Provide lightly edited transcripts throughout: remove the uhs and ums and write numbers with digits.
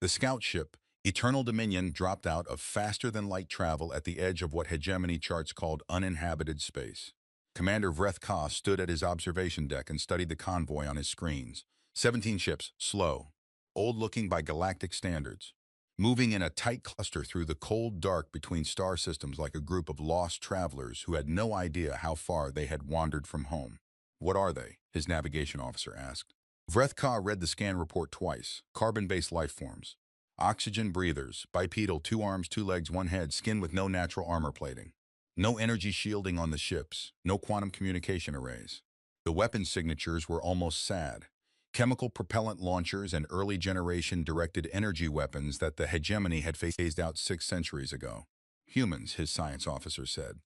The scout ship, Eternal Dominion, dropped out of faster-than-light travel at the edge of what hegemony charts called uninhabited space. Commander Vreth Ka stood at his observation deck and studied the convoy on his screens. 17 ships, slow, old-looking by galactic standards, moving in a tight cluster through the cold dark between star systems like a group of lost travelers who had no idea how far they had wandered from home. "What are they?" his navigation officer asked. Vreth Ka read the scan report twice. Carbon-based life forms. Oxygen breathers, bipedal, 2 arms, 2 legs, 1 head, skin with no natural armor plating. No energy shielding on the ships, no quantum communication arrays. The weapon signatures were almost sad. Chemical propellant launchers and early-generation directed energy weapons that the hegemony had phased out 6 centuries ago. "Humans," his science officer said.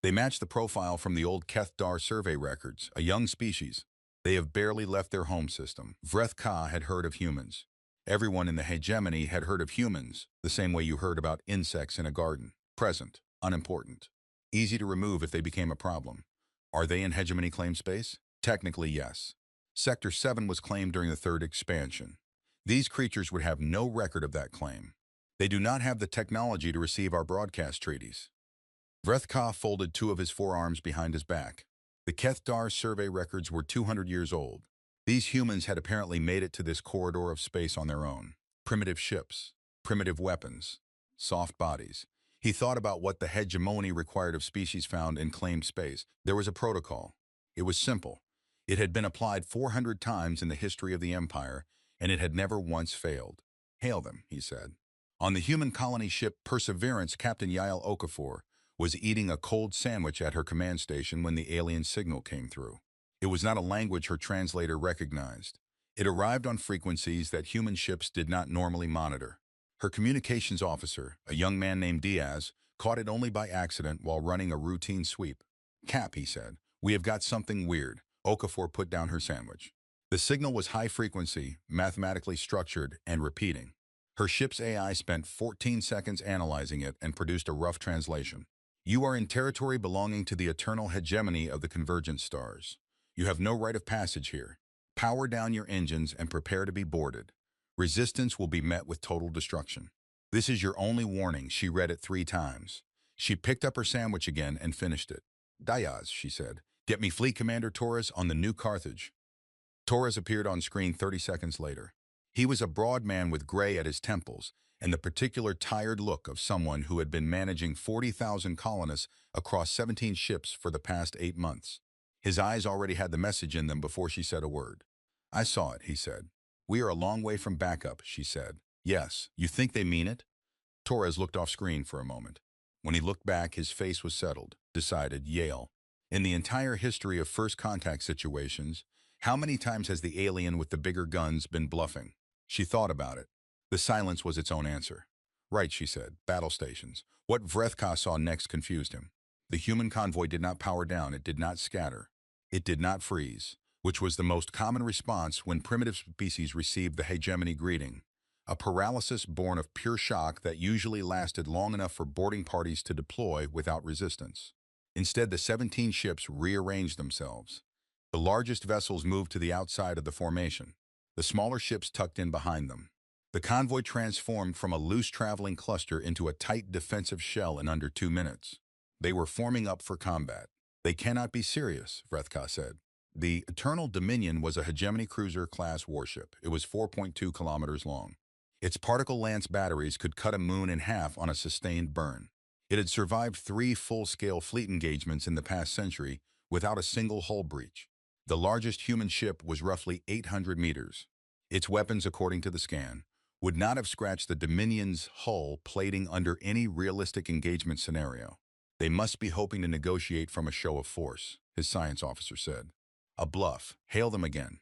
"They match the profile from the old Keth-Dar survey records, a young species. They have barely left their home system." Vreth Ka had heard of humans. Everyone in the hegemony had heard of humans, the same way you heard about insects in a garden. Present, unimportant. Easy to remove if they became a problem. Are they in hegemony claim space? Technically, yes. Sector 7 was claimed during the 3rd expansion. These creatures would have no record of that claim. They do not have the technology to receive our broadcast treaties. Vreth Ka folded 2 of his forearms behind his back. The Keth-Dar survey records were 200 years old. These humans had apparently made it to this corridor of space on their own. Primitive ships, primitive weapons, soft bodies. He thought about what the hegemony required of species found in claimed space. There was a protocol. It was simple. It had been applied 400 times in the history of the Empire, and it had never once failed. "Hail them," he said. On the human colony ship Perseverance, Captain Yael Okafor was eating a cold sandwich at her command station when the alien signal came through. It was not a language her translator recognized. It arrived on frequencies that human ships did not normally monitor. Her communications officer, a young man named Diaz, caught it only by accident while running a routine sweep. "Cap," he said, "we have got something weird." Okafor put down her sandwich. The signal was high frequency, mathematically structured, and repeating. Her ship's AI spent 14 seconds analyzing it and produced a rough translation. "You are in territory belonging to the eternal hegemony of the convergent stars. You have no right of passage here. Power down your engines and prepare to be boarded. Resistance will be met with total destruction. This is your only warning." She read it 3 times. She picked up her sandwich again and finished it. "Diaz," she said, "get me Fleet Commander Torres on the New Carthage." Torres appeared on screen 30 seconds later. He was a broad man with gray at his temples and the particular tired look of someone who had been managing 40,000 colonists across 17 ships for the past 8 months. His eyes already had the message in them before she said a word. "I saw it," he said. "We are a long way from backup," she said. "Yes, you think they mean it?" Torres looked off screen for a moment. When he looked back, his face was settled, decided, Yale. In the entire history of first contact situations, how many times has the alien with the bigger guns been bluffing? She thought about it. The silence was its own answer. "Right," she said, "battle stations." What Vreth Ka saw next confused him. The human convoy did not power down, it did not scatter. It did not freeze, which was the most common response when primitive species received the hegemony greeting. A paralysis born of pure shock that usually lasted long enough for boarding parties to deploy without resistance. Instead, the 17 ships rearranged themselves. The largest vessels moved to the outside of the formation. The smaller ships tucked in behind them. The convoy transformed from a loose traveling cluster into a tight defensive shell in under 2 minutes. They were forming up for combat. "They cannot be serious," Vreth Ka said. The Eternal Dominion was a hegemony cruiser-class warship. It was 4.2 kilometers long. Its particle lance batteries could cut a moon in half on a sustained burn. It had survived 3 full-scale fleet engagements in the past century without a single hull breach. The largest human ship was roughly 800 meters. Its weapons, according to the scan, would not have scratched the Dominion's hull plating under any realistic engagement scenario. "They must be hoping to negotiate from a show of force," his science officer said. "A bluff. Hail them again."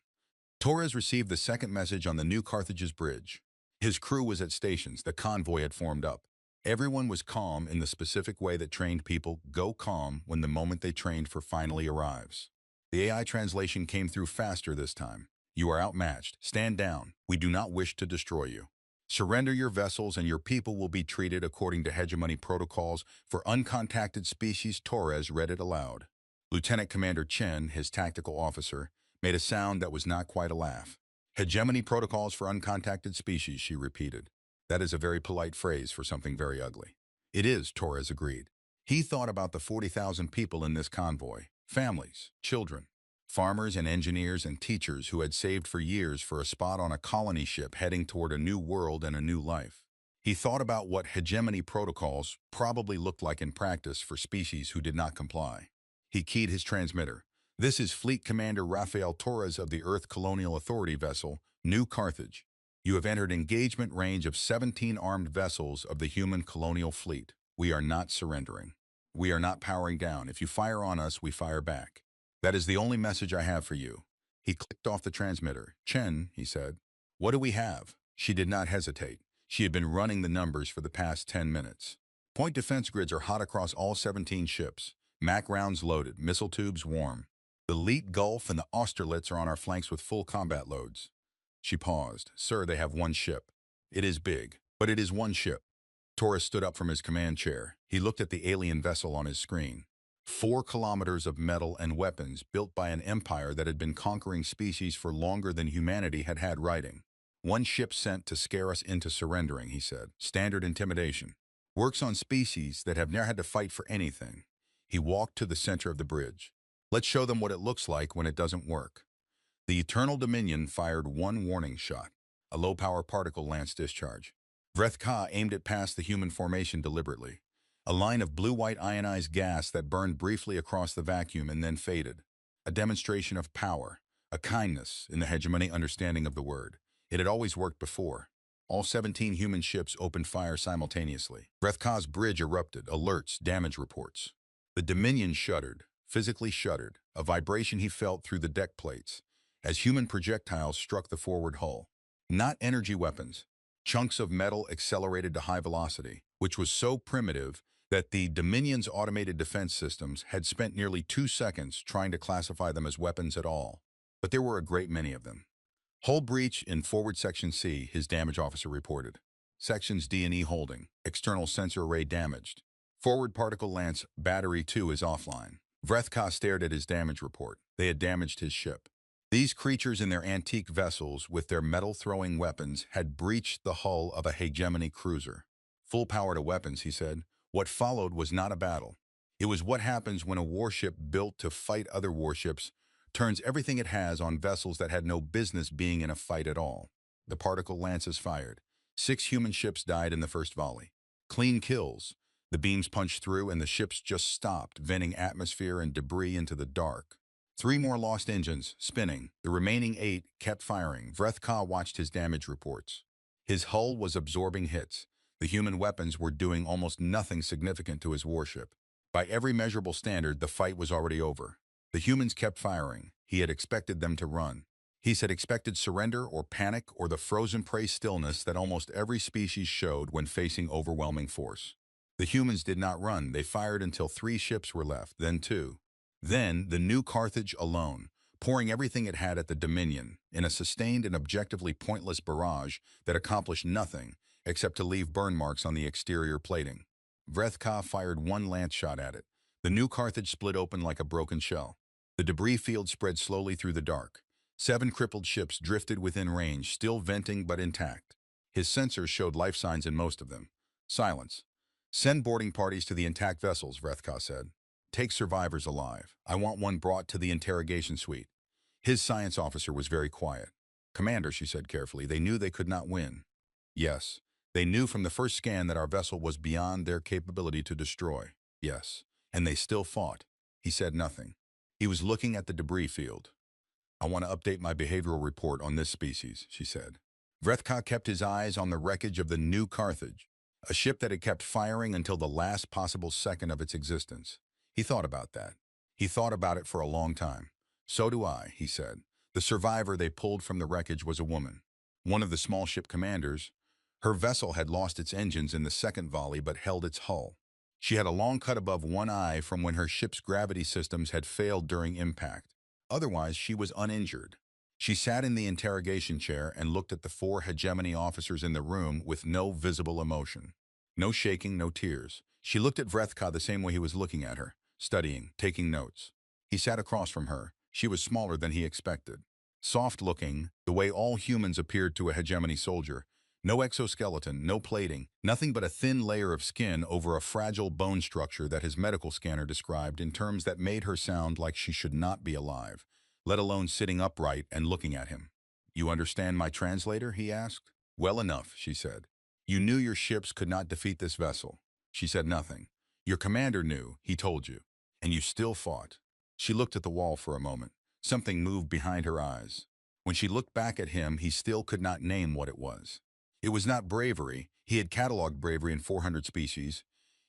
Torres received the second message on the New Carthage's bridge. His crew was at stations. The convoy had formed up. Everyone was calm in the specific way that trained people go calm when the moment they trained for finally arrives. The AI translation came through faster this time. "You are outmatched. Stand down. We do not wish to destroy you. Surrender your vessels and your people will be treated according to hegemony protocols for uncontacted species." Torres read it aloud. Lieutenant Commander Chen, his tactical officer, made a sound that was not quite a laugh. "Hegemony protocols for uncontacted species," she repeated. That is a very polite phrase for something very ugly. It is, Torres agreed. He thought about the 40,000 people in this convoy, families, children, farmers and engineers and teachers who had saved for years for a spot on a colony ship heading toward a new world and a new life. He thought about what hegemony protocols probably looked like in practice for species who did not comply. He keyed his transmitter. This is Fleet Commander Rafael Torres of the Earth Colonial Authority vessel, New Carthage. You have entered engagement range of 17 armed vessels of the human colonial fleet. We are not surrendering. We are not powering down. If you fire on us, we fire back. That is the only message I have for you. He clicked off the transmitter. Chen, he said. What do we have? She did not hesitate. She had been running the numbers for the past 10 minutes. Point defense grids are hot across all 17 ships. MAC rounds loaded, missile tubes warm. The Leet Gulf and the Austerlitz are on our flanks with full combat loads. She paused. Sir, they have one ship. It is big, but it is one ship. Torres stood up from his command chair. He looked at the alien vessel on his screen. 4 kilometers of metal and weapons built by an empire that had been conquering species for longer than humanity had had writing. One ship sent to scare us into surrendering, he said. Standard intimidation. Works on species that have never had to fight for anything. He walked to the center of the bridge. Let's show them what it looks like when it doesn't work. The Eternal Dominion fired one warning shot, a low-power particle lance discharge. Vreth-Ka aimed it past the human formation deliberately. A line of blue-white ionized gas that burned briefly across the vacuum and then faded. A demonstration of power, a kindness in the hegemony understanding of the word. It had always worked before. All 17 human ships opened fire simultaneously. Vreth-Ka's bridge erupted, alerts, damage reports. The Dominion shuddered, physically shuddered, a vibration he felt through the deck plates, as human projectiles struck the forward hull. Not energy weapons. Chunks of metal accelerated to high velocity, which was so primitive that the Dominion's automated defense systems had spent nearly 2 seconds trying to classify them as weapons at all. But there were a great many of them. Hull breach in forward section C, his damage officer reported. Sections D and E holding. External sensor array damaged. Forward particle lance battery 2 is offline. Vreth-Ka stared at his damage report. They had damaged his ship. These creatures in their antique vessels with their metal-throwing weapons had breached the hull of a hegemony cruiser. Full power to weapons, he said. What followed was not a battle. It was what happens when a warship built to fight other warships turns everything it has on vessels that had no business being in a fight at all. The particle lances fired. 6 human ships died in the first volley. Clean kills. The beams punched through and the ships just stopped, venting atmosphere and debris into the dark. 3 more lost engines, spinning. The remaining 8 kept firing. Vreth-Ka watched his damage reports. His hull was absorbing hits. The human weapons were doing almost nothing significant to his warship. By every measurable standard, the fight was already over. The humans kept firing. He had expected them to run. He had expected surrender or panic or the frozen prey stillness that almost every species showed when facing overwhelming force. The humans did not run. They fired until 3 ships were left, then 2. Then, the New Carthage alone, pouring everything it had at the Dominion, in a sustained and objectively pointless barrage that accomplished nothing except to leave burn marks on the exterior plating. Vreth-Ka fired 1 lance shot at it. The New Carthage split open like a broken shell. The debris field spread slowly through the dark. 7 crippled ships drifted within range, still venting but intact. His sensors showed life signs in most of them. Silence. Send boarding parties to the intact vessels, Vreth-Ka said. Take survivors alive. I want one brought to the interrogation suite. His science officer was very quiet. Commander, she said carefully, they knew they could not win. Yes. They knew from the first scan that our vessel was beyond their capability to destroy. Yes. And they still fought. He said nothing. He was looking at the debris field. I want to update my behavioral report on this species, she said. Vreth-Ka kept his eyes on the wreckage of the New Carthage, a ship that had kept firing until the last possible second of its existence. He thought about that. He thought about it for a long time. So do I, he said. The survivor they pulled from the wreckage was a woman. One of the small ship commanders. Her vessel had lost its engines in the second volley but held its hull. She had a long cut above one eye from when her ship's gravity systems had failed during impact. Otherwise, she was uninjured. She sat in the interrogation chair and looked at the 4 hegemony officers in the room with no visible emotion. No shaking, no tears. She looked at Vreth-Ka the same way he was looking at her, studying, taking notes. He sat across from her. She was smaller than he expected. Soft-looking, the way all humans appeared to a hegemony soldier, No exoskeleton, no plating, nothing but a thin layer of skin over a fragile bone structure that his medical scanner described in terms that made her sound like she should not be alive, let alone sitting upright and looking at him. "You understand my translator?" he asked. "Well enough," she said. "You knew your ships could not defeat this vessel." She said nothing. "Your commander knew, he told you. And you still fought." She looked at the wall for a moment. Something moved behind her eyes. When she looked back at him, he still could not name what it was. It was not bravery. He had cataloged bravery in 400 species,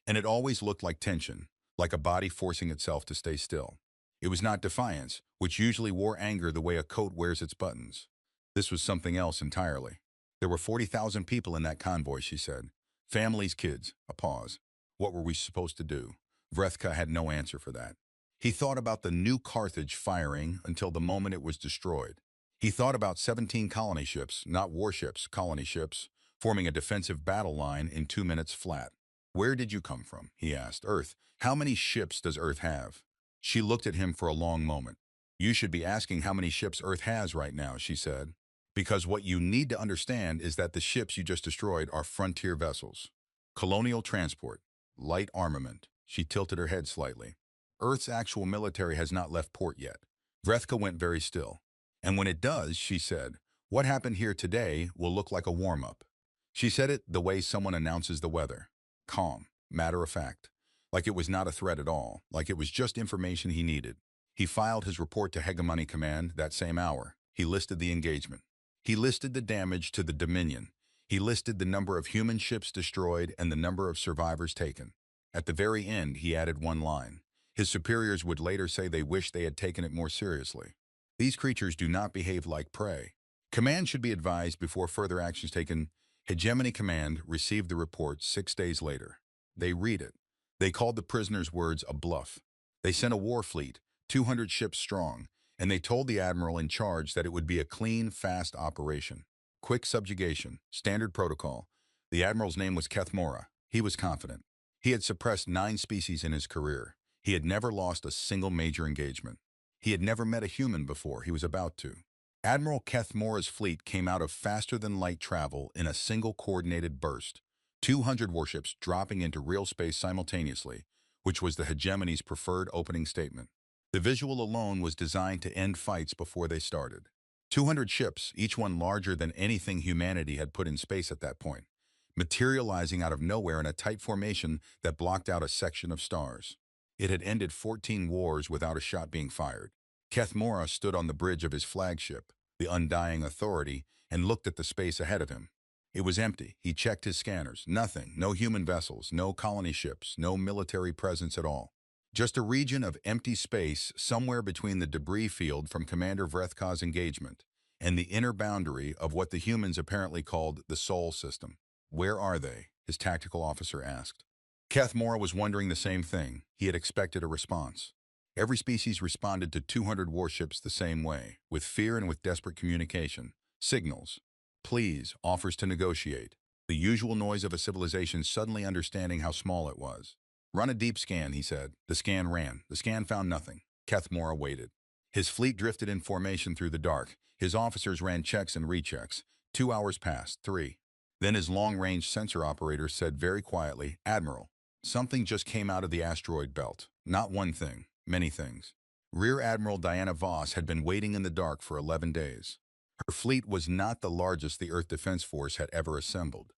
and it always looked like tension, like a body forcing itself to stay still. It was not defiance, which usually wore anger the way a coat wears its buttons. This was something else entirely. "There were 40,000 people in that convoy," she said. "Families, kids." A pause. What were we supposed to do? Vrethka had no answer for that. He thought about the new Carthage firing until the moment it was destroyed. He thought about 17 colony ships, not warships, colony ships, forming a defensive battle line in 2 minutes flat. "Where did you come from?" he asked. "Earth. How many ships does Earth have?" She looked at him for a long moment. "You should be asking how many ships Earth has right now," she said. "Because what you need to understand is that the ships you just destroyed are frontier vessels. Colonial transport. Light armament." She tilted her head slightly. "Earth's actual military has not left port yet." Vrethka went very still. "And when it does," she said, "what happened here today will look like a warm-up." She said it the way someone announces the weather. Calm, matter of fact. Like it was not a threat at all, like it was just information he needed. He filed his report to Hegemony Command that same hour. He listed the engagement. He listed the damage to the Dominion. He listed the number of human ships destroyed and the number of survivors taken. At the very end, he added one line. His superiors would later say they wish they had taken it more seriously. "These creatures do not behave like prey. Command should be advised before further actions taken." Hegemony Command received the report 6 days later. They read it. They called the prisoners' words a bluff. They sent a war fleet, 200 ships strong, and they told the admiral in charge that it would be a clean, fast operation. Quick subjugation, standard protocol. The admiral's name was Kethmora. He was confident. He had suppressed 9 species in his career. He had never lost a single major engagement. He had never met a human before. He was about to. Admiral Kethmora's fleet came out of faster-than-light travel in a single coordinated burst, 200 warships dropping into real space simultaneously, which was the hegemony's preferred opening statement. The visual alone was designed to end fights before they started. 200 ships, each one larger than anything humanity had put in space at that point, materializing out of nowhere in a tight formation that blocked out a section of stars. It had ended 14 wars without a shot being fired. Kethmora stood on the bridge of his flagship, the Undying Authority, and looked at the space ahead of him. It was empty. He checked his scanners. Nothing. No human vessels, no colony ships, no military presence at all. Just a region of empty space somewhere between the debris field from Commander Vrethka's engagement and the inner boundary of what the humans apparently called the Sol system. "Where are they?" his tactical officer asked. Kethmora was wondering the same thing. He had expected a response. Every species responded to 200 warships the same way, with fear and with desperate communication. Signals. Please, offers to negotiate. The usual noise of a civilization suddenly understanding how small it was. "Run a deep scan," he said. The scan ran. The scan found nothing. Kethmora waited. His fleet drifted in formation through the dark. His officers ran checks and rechecks. 2 hours passed, 3. Then his long-range sensor operator said very quietly, "Admiral, something just came out of the asteroid belt. Not one thing. Many things." Rear Admiral Diana Voss had been waiting in the dark for 11 days. Her fleet was not the largest the Earth Defense Force had ever assembled.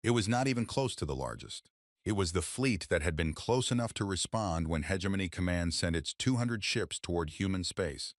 It was not even close to the largest. It was the fleet that had been close enough to respond when Hegemony Command sent its 200 ships toward human space,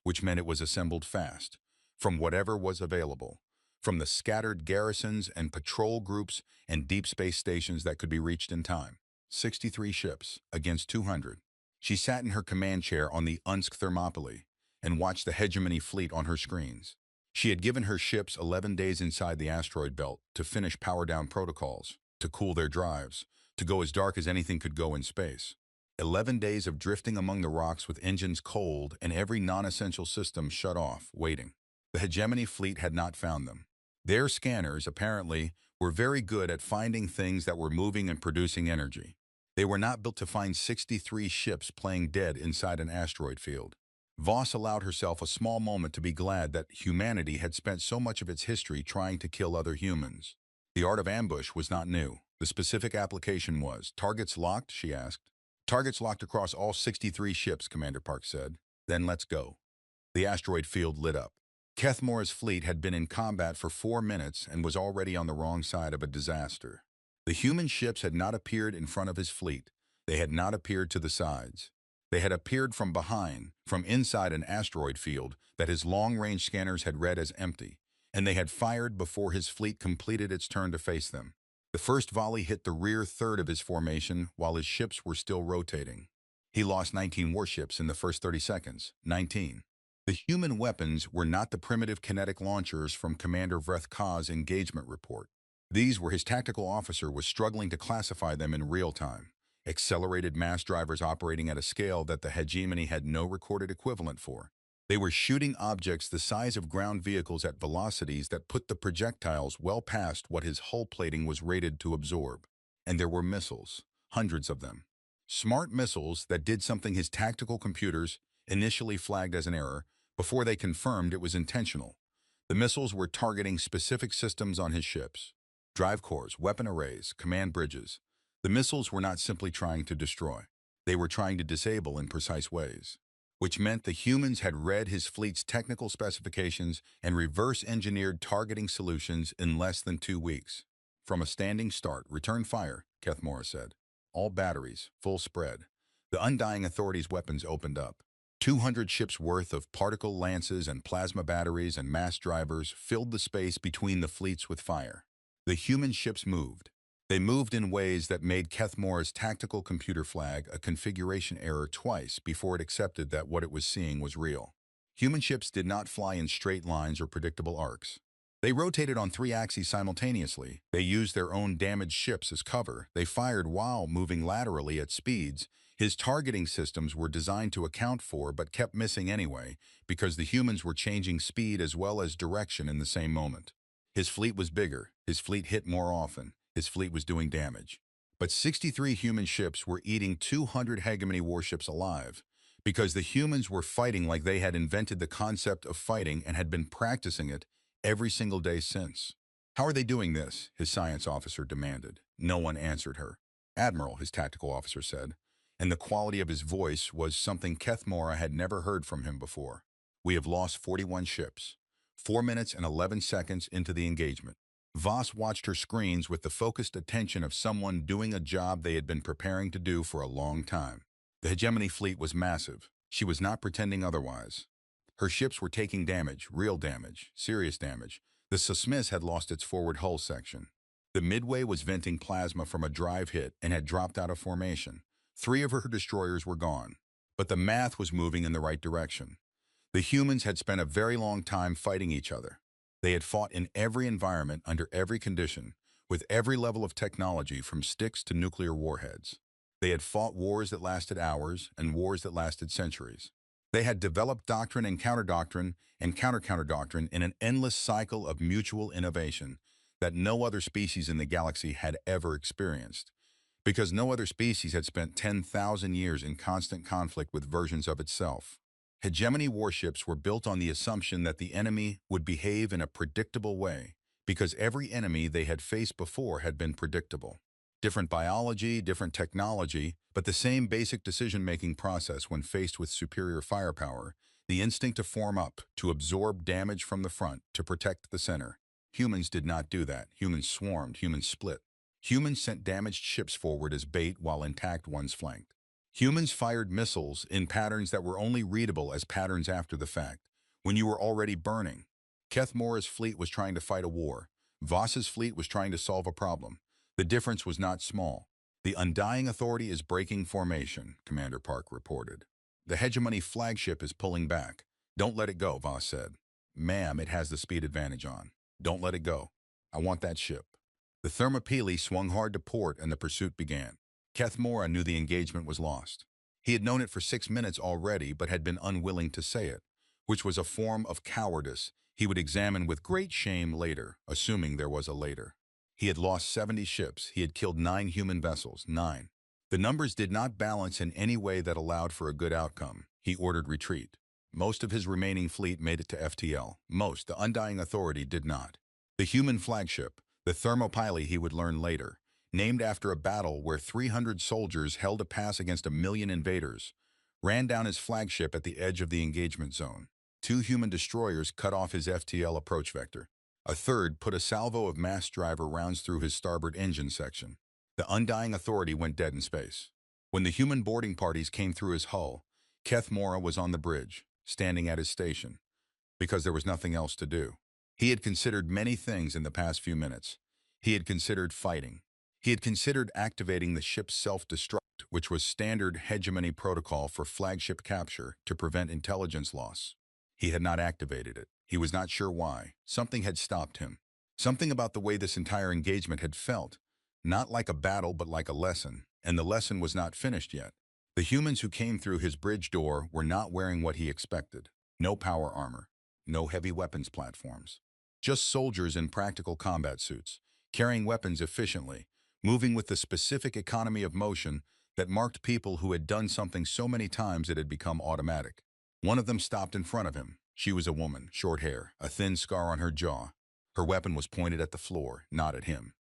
which meant it was assembled fast, from whatever was available, from the scattered garrisons and patrol groups and deep space stations that could be reached in time. 63 ships against 200. She sat in her command chair on the Unsk Thermopylae and watched the Hegemony fleet on her screens. She had given her ships 11 days inside the asteroid belt to finish power-down protocols, to cool their drives, to go as dark as anything could go in space. 11 days of drifting among the rocks with engines cold and every non-essential system shut off, waiting. The Hegemony fleet had not found them. Their scanners, apparently, were very good at finding things that were moving and producing energy. They were not built to find 63 ships playing dead inside an asteroid field. Voss allowed herself a small moment to be glad that humanity had spent so much of its history trying to kill other humans. The art of ambush was not new. The specific application was, "Targets locked?" she asked. "Targets locked across all 63 ships," Commander Park said. "Then let's go." The asteroid field lit up. Kethmora's fleet had been in combat for 4 minutes and was already on the wrong side of a disaster. The human ships had not appeared in front of his fleet. They had not appeared to the sides. They had appeared from behind, from inside an asteroid field that his long-range scanners had read as empty, and they had fired before his fleet completed its turn to face them. The first volley hit the rear third of his formation while his ships were still rotating. He lost 19 warships in the first 30 seconds. 19. The human weapons were not the primitive kinetic launchers from Commander Vreth Ka's engagement report. These were his tactical officer was struggling to classify them in real time. Accelerated mass drivers operating at a scale that the hegemony had no recorded equivalent for. They were shooting objects the size of ground vehicles at velocities that put the projectiles well past what his hull plating was rated to absorb. And there were missiles, hundreds of them. Smart missiles that did something his tactical computers initially flagged as an error before they confirmed it was intentional. The missiles were targeting specific systems on his ships. Drive cores, weapon arrays, command bridges. The missiles were not simply trying to destroy. They were trying to disable in precise ways, which meant the humans had read his fleet's technical specifications and reverse-engineered targeting solutions in less than 2 weeks. From a standing start, return fire, Kethmora said. All batteries, full spread. The Undying Authority's weapons opened up. 200 ships' worth of particle lances and plasma batteries and mass drivers filled the space between the fleets with fire. The human ships moved. They moved in ways that made Kethmora's tactical computer flag a configuration error twice before it accepted that what it was seeing was real. Human ships did not fly in straight lines or predictable arcs. They rotated on 3 axes simultaneously. They used their own damaged ships as cover. They fired while moving laterally at speeds his targeting systems were designed to account for but kept missing anyway because the humans were changing speed as well as direction in the same moment. His fleet was bigger. His fleet hit more often. His fleet was doing damage. But 63 human ships were eating 200 hegemony warships alive because the humans were fighting like they had invented the concept of fighting and had been practicing it every single day since. "How are they doing this?" his science officer demanded. No one answered her. "Admiral," his tactical officer said, and the quality of his voice was something Kethmora had never heard from him before. "We have lost 41 ships. 4 minutes and 11 seconds into the engagement." Voss watched her screens with the focused attention of someone doing a job they had been preparing to do for a long time. The hegemony fleet was massive. She was not pretending otherwise. Her ships were taking damage, real damage, serious damage. The Sosmis had lost its forward hull section. The Midway was venting plasma from a drive hit and had dropped out of formation. 3 of her destroyers were gone. But the math was moving in the right direction. The humans had spent a very long time fighting each other. They had fought in every environment, under every condition, with every level of technology from sticks to nuclear warheads. They had fought wars that lasted hours and wars that lasted centuries. They had developed doctrine and counter-doctrine and counter-counter-doctrine in an endless cycle of mutual innovation that no other species in the galaxy had ever experienced, because no other species had spent 10,000 years in constant conflict with versions of itself. Hegemony warships were built on the assumption that the enemy would behave in a predictable way, because every enemy they had faced before had been predictable. Different biology, different technology, but the same basic decision-making process when faced with superior firepower, the instinct to form up, to absorb damage from the front, to protect the center. Humans did not do that. Humans swarmed, humans split. Humans sent damaged ships forward as bait while intact ones flanked. Humans fired missiles in patterns that were only readable as patterns after the fact, when you were already burning. Kethmora's fleet was trying to fight a war. Voss's fleet was trying to solve a problem. The difference was not small. "The Undying Authority is breaking formation," Commander Park reported. "The hegemony flagship is pulling back. Don't let it go," Voss said. "Ma'am, it has the speed advantage on. Don't let it go. I want that ship." The Thermopylae swung hard to port and the pursuit began. Kethmora knew the engagement was lost. He had known it for 6 minutes already, but had been unwilling to say it, which was a form of cowardice he would examine with great shame later, assuming there was a later. He had lost 70 ships. He had killed 9 human vessels. 9. The numbers did not balance in any way that allowed for a good outcome. He ordered retreat. Most of his remaining fleet made it to FTL. Most, the Undying Authority, did not. The human flagship, The Thermopylae, he would learn later, named after a battle where 300 soldiers held a pass against 1 million invaders, ran down his flagship at the edge of the engagement zone. 2 human destroyers cut off his FTL approach vector. A third put a salvo of mass driver rounds through his starboard engine section. The Undying Authority went dead in space. When the human boarding parties came through his hull, Keth Mora was on the bridge, standing at his station, because there was nothing else to do. He had considered many things in the past few minutes. He had considered fighting. He had considered activating the ship's self-destruct, which was standard hegemony protocol for flagship capture to prevent intelligence loss. He had not activated it. He was not sure why. Something had stopped him. Something about the way this entire engagement had felt. Not like a battle, but like a lesson. And the lesson was not finished yet. The humans who came through his bridge door were not wearing what he expected. No power armor. No heavy weapons platforms. Just soldiers in practical combat suits, carrying weapons efficiently, moving with the specific economy of motion that marked people who had done something so many times it had become automatic. One of them stopped in front of him. She was a woman, short hair, a thin scar on her jaw. Her weapon was pointed at the floor, not at him.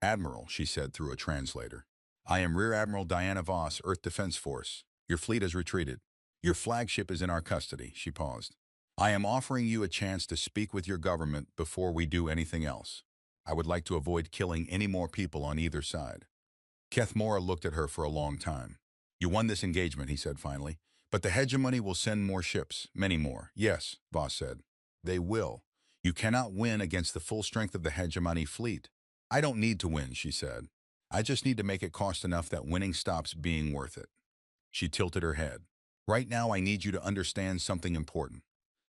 "Admiral," she said through a translator. "I am Rear Admiral Diana Voss, Earth Defense Force. Your fleet has retreated. Your flagship is in our custody." She paused. "I am offering you a chance to speak with your government before we do anything else. I would like to avoid killing any more people on either side." Keth Mora looked at her for a long time. "You won this engagement," he said finally. "But the hegemony will send more ships, many more." "Yes," Voss said. "They will. You cannot win against the full strength of the hegemony fleet." "I don't need to win," she said. "I just need to make it cost enough that winning stops being worth it." She tilted her head. "Right now I need you to understand something important."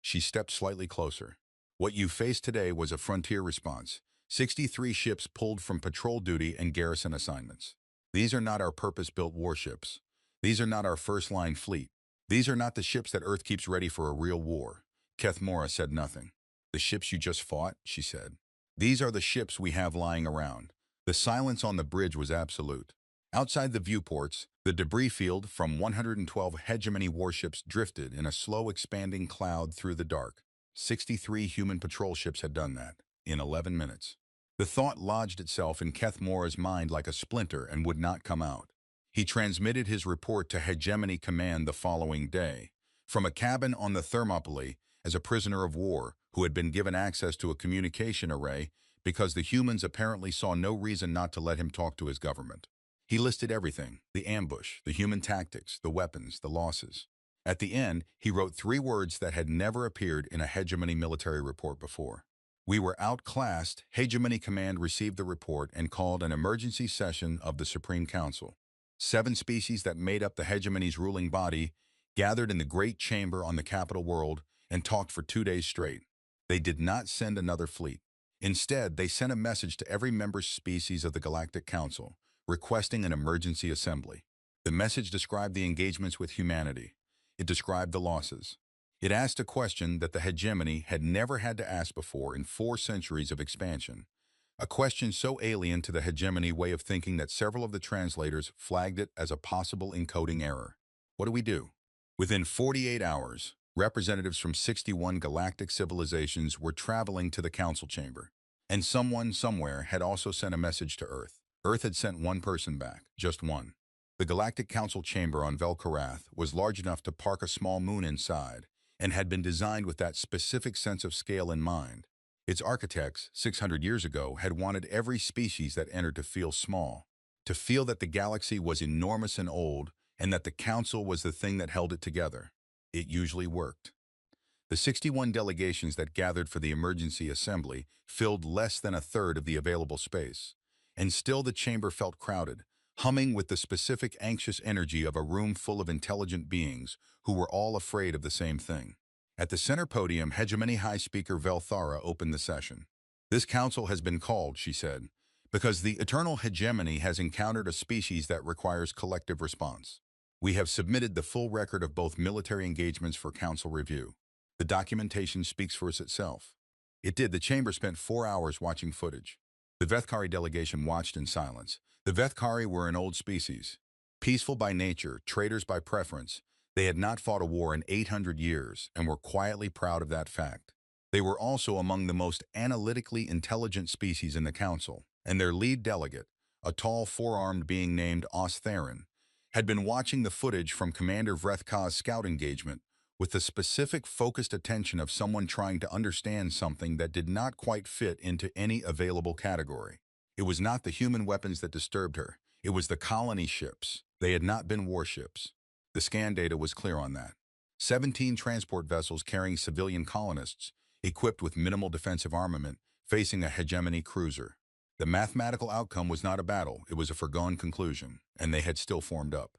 She stepped slightly closer. "What you faced today was a frontier response. 63 ships pulled from patrol duty and garrison assignments. These are not our purpose-built warships. These are not our first-line fleet. These are not the ships that Earth keeps ready for a real war." Keth Mora said nothing. "The ships you just fought," she said. "These are the ships we have lying around." The silence on the bridge was absolute. Outside the viewports, the debris field from 112 hegemony warships drifted in a slow expanding cloud through the dark. 63 human patrol ships had done that, in 11 minutes. The thought lodged itself in Keth Mora's mind like a splinter and would not come out. He transmitted his report to Hegemony Command the following day, from a cabin on the Thermopylae as a prisoner of war who had been given access to a communication array because the humans apparently saw no reason not to let him talk to his government. He listed everything: the ambush, the human tactics, the weapons, the losses. At the end, he wrote 3 words that had never appeared in a hegemony military report before. "We were outclassed." Hegemony Command received the report and called an emergency session of the Supreme Council. 7 species that made up the hegemony's ruling body gathered in the Great Chamber on the capital world and talked for 2 days straight. They did not send another fleet. Instead, they sent a message to every member species of the Galactic Council, requesting an emergency assembly. The message described the engagements with humanity. It described the losses. It asked a question that the hegemony had never had to ask before in 4 centuries of expansion. A question so alien to the hegemony way of thinking that several of the translators flagged it as a possible encoding error. What do we do? Within 48 hours, representatives from 61 galactic civilizations were traveling to the council chamber. And someone somewhere had also sent a message to Earth. Earth had sent one person back, just one. The Galactic Council chamber on Vel'Korath was large enough to park a small moon inside, and had been designed with that specific sense of scale in mind. Its architects, 600 years ago, had wanted every species that entered to feel small, to feel that the galaxy was enormous and old, and that the Council was the thing that held it together. It usually worked. The 61 delegations that gathered for the emergency assembly filled less than a third of the available space, and still the chamber felt crowded, humming with the specific anxious energy of a room full of intelligent beings who were all afraid of the same thing. At the center podium, Hegemony High Speaker Velthara opened the session. "This council has been called," she said, "because the eternal hegemony has encountered a species that requires collective response. We have submitted the full record of both military engagements for council review. The documentation speaks for itself." It did. The chamber spent 4 hours watching footage. The Vethkari delegation watched in silence. The Vethkari were an old species. Peaceful by nature, traitors by preference, they had not fought a war in 800 years and were quietly proud of that fact. They were also among the most analytically intelligent species in the Council, and their lead delegate, a tall four-armed being named Ostheron, had been watching the footage from Commander Vrethka's scout engagement with the specific focused attention of someone trying to understand something that did not quite fit into any available category. It was not the human weapons that disturbed her. It was the colony ships. They had not been warships. The scan data was clear on that. 17 transport vessels carrying civilian colonists, equipped with minimal defensive armament, facing a hegemony cruiser. The mathematical outcome was not a battle, it was a foregone conclusion, and they had still formed up.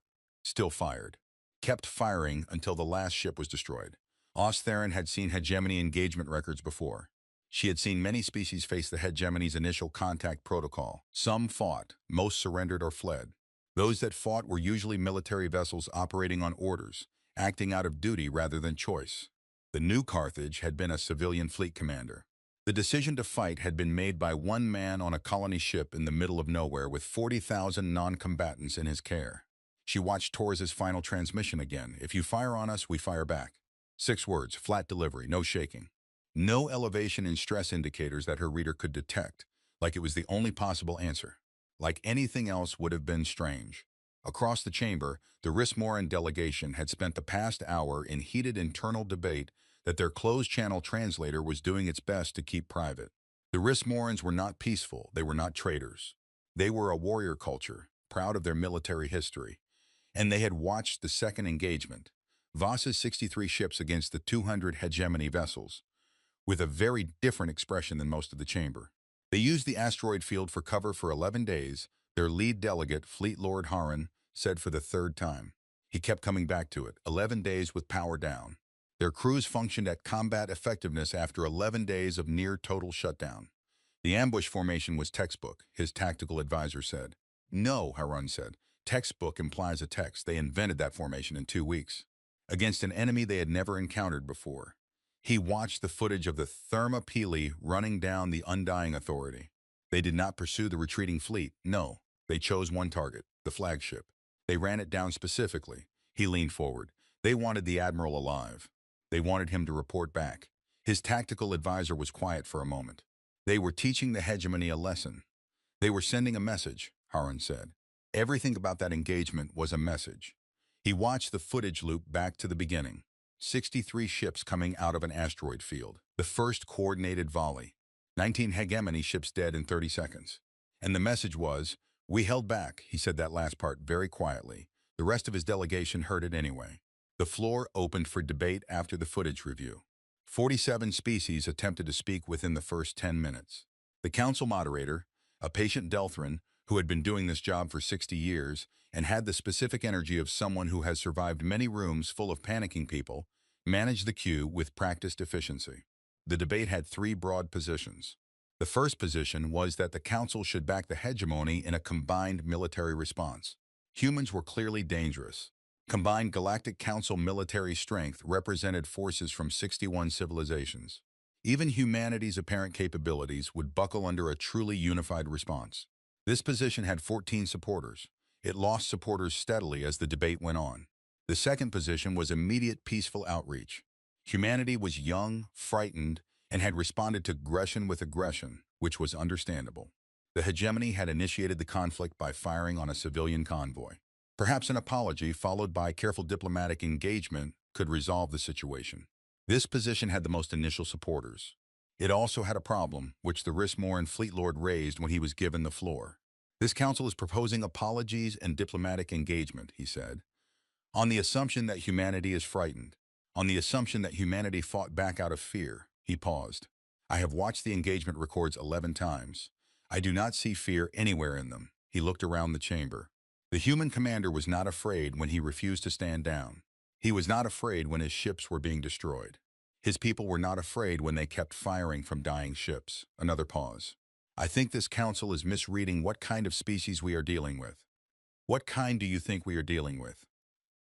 Still fired. Kept firing until the last ship was destroyed. Ostheron had seen hegemony engagement records before. She had seen many species face the hegemony's initial contact protocol. Some fought, most surrendered or fled. Those that fought were usually military vessels operating on orders, acting out of duty rather than choice. The new Carthage had been a civilian fleet commander. The decision to fight had been made by one man on a colony ship in the middle of nowhere with 40,000 non-combatants in his care. She watched Torres's final transmission again. If you fire on us, we fire back. 6 words, flat delivery, no shaking. No elevation in stress indicators that her reader could detect, like it was the only possible answer. Like anything else would have been strange. Across the chamber, the Rissmoran delegation had spent the past hour in heated internal debate that their closed-channel translator was doing its best to keep private. The Rissmorans were not peaceful, they were not traitors. They were a warrior culture, proud of their military history. And they had watched the second engagement, Voss's 63 ships against the 200 hegemony vessels, with a very different expression than most of the chamber. They used the asteroid field for cover for 11 days, their lead delegate, Fleet Lord Harren, said for the 3rd time. He kept coming back to it, 11 days with power down. Their crews functioned at combat effectiveness after 11 days of near-total shutdown. The ambush formation was textbook, his tactical advisor said. No, Harren said. Textbook implies a text. They invented that formation in 2 weeks. Against an enemy they had never encountered before. He watched the footage of the Thermopylae running down the Undying Authority. They did not pursue the retreating fleet, no. They chose one target, the flagship. They ran it down specifically. He leaned forward. They wanted the Admiral alive. They wanted him to report back. His tactical advisor was quiet for a moment. They were teaching the hegemony a lesson. They were sending a message, Harren said. Everything about that engagement was a message. He watched the footage loop back to the beginning. 63 ships coming out of an asteroid field. The first coordinated volley. 19 hegemony ships dead in 30 seconds. And the message was, we held back. He said that last part very quietly. The rest of his delegation heard it anyway. The floor opened for debate after the footage review. 47 species attempted to speak within the first 10 minutes. The council moderator, a patient Delthrin, who had been doing this job for 60 years and had the specific energy of someone who has survived many rooms full of panicking people, managed the queue with practiced efficiency. The debate had 3 broad positions. The first position was that the council should back the hegemony in a combined military response. Humans were clearly dangerous. Combined Galactic Council military strength represented forces from 61 civilizations. Even humanity's apparent capabilities would buckle under a truly unified response. This position had 14 supporters. It lost supporters steadily as the debate went on. The second position was immediate peaceful outreach. Humanity was young, frightened, and had responded to aggression with aggression, which was understandable. The hegemony had initiated the conflict by firing on a civilian convoy. Perhaps an apology followed by careful diplomatic engagement could resolve the situation. This position had the most initial supporters. It also had a problem, which the Rissmoran Fleet Lord raised when he was given the floor. This council is proposing apologies and diplomatic engagement, he said, on the assumption that humanity is frightened, on the assumption that humanity fought back out of fear. He paused. I have watched the engagement records 11 times. I do not see fear anywhere in them. He looked around the chamber. The human commander was not afraid when he refused to stand down. He was not afraid when his ships were being destroyed. His people were not afraid when they kept firing from dying ships. Another pause. I think this council is misreading what kind of species we are dealing with. What kind do you think we are dealing with?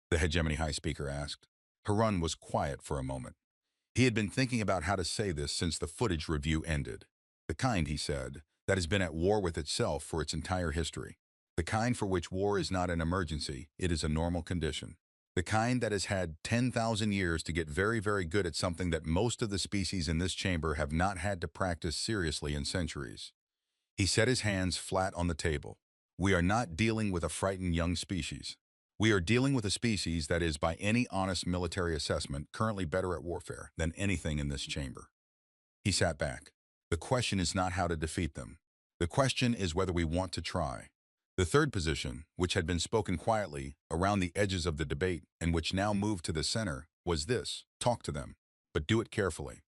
The hegemony high speaker asked. Harren was quiet for a moment. He had been thinking about how to say this since the footage review ended. The kind, he said, that has been at war with itself for its entire history. The kind for which war is not an emergency, it is a normal condition. The kind that has had 10,000 years to get very, very good at something that most of the species in this chamber have not had to practice seriously in centuries. He set his hands flat on the table. We are not dealing with a frightened young species. We are dealing with a species that is, by any honest military assessment, currently better at warfare than anything in this chamber. He sat back. The question is not how to defeat them. The question is whether we want to try. The third position, which had been spoken quietly around the edges of the debate and which now moved to the center, was this: talk to them, but do it carefully.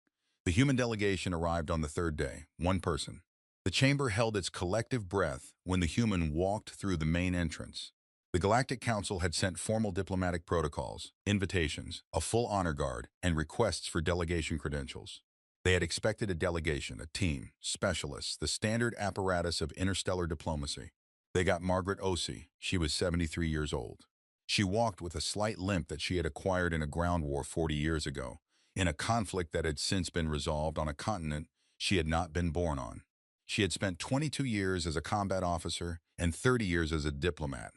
The human delegation arrived on the third day, one person. The chamber held its collective breath when the human walked through the main entrance. The Galactic Council had sent formal diplomatic protocols, invitations, a full honor guard, and requests for delegation credentials. They had expected a delegation, a team, specialists, the standard apparatus of interstellar diplomacy. They got Margaret Osei. She was 73 years old. She walked with a slight limp that she had acquired in a ground war 40 years ago, in a conflict that had since been resolved on a continent she had not been born on. She had spent 22 years as a combat officer and 30 years as a diplomat,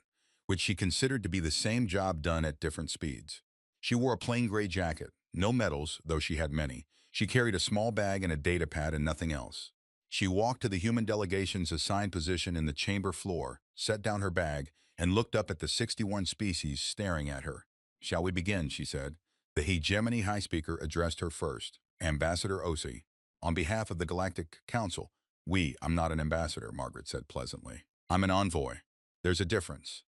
which she considered to be the same job done at different speeds. She wore a plain gray jacket, no medals, though she had many. She carried a small bag and a data pad and nothing else. She walked to the human delegation's assigned position in the chamber floor, set down her bag, and looked up at the 61 species staring at her. "Shall we begin?" she said. The hegemony high speaker addressed her first, Ambassador Osei. "On behalf of the Galactic Council." I'm not an ambassador," Margaret said pleasantly. "I'm an envoy. There's a difference.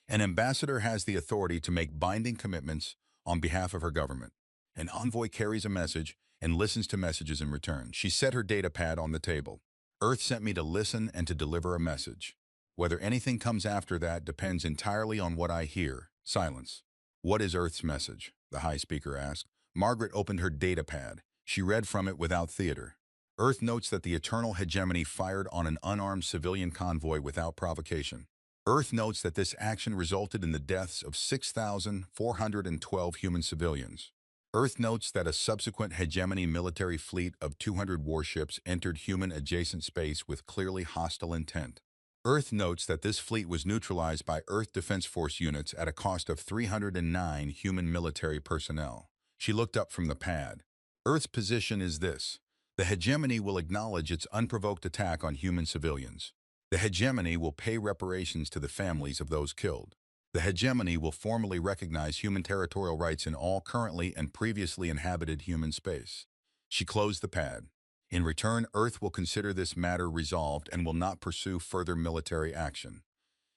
An ambassador has the authority to make binding commitments on behalf of her government. An envoy carries a message and listens to messages in return." She set her data pad on the table. "Earth sent me to listen and to deliver a message. Whether anything comes after that depends entirely on what I hear." Silence. "What is Earth's message?" the high speaker asked. Margaret opened her data pad. She read from it without theater. "Earth notes that the eternal hegemony fired on an unarmed civilian convoy without provocation. Earth notes that this action resulted in the deaths of 6,412 human civilians. Earth notes that a subsequent hegemony military fleet of 200 warships entered human adjacent space with clearly hostile intent. Earth notes that this fleet was neutralized by Earth Defense Force units at a cost of 309 human military personnel." She looked up from the pad. "Earth's position is this: the hegemony will acknowledge its unprovoked attack on human civilians. The hegemony will pay reparations to the families of those killed. The hegemony will formally recognize human territorial rights in all currently and previously inhabited human space." She closed the pad. "In return, Earth will consider this matter resolved and will not pursue further military action."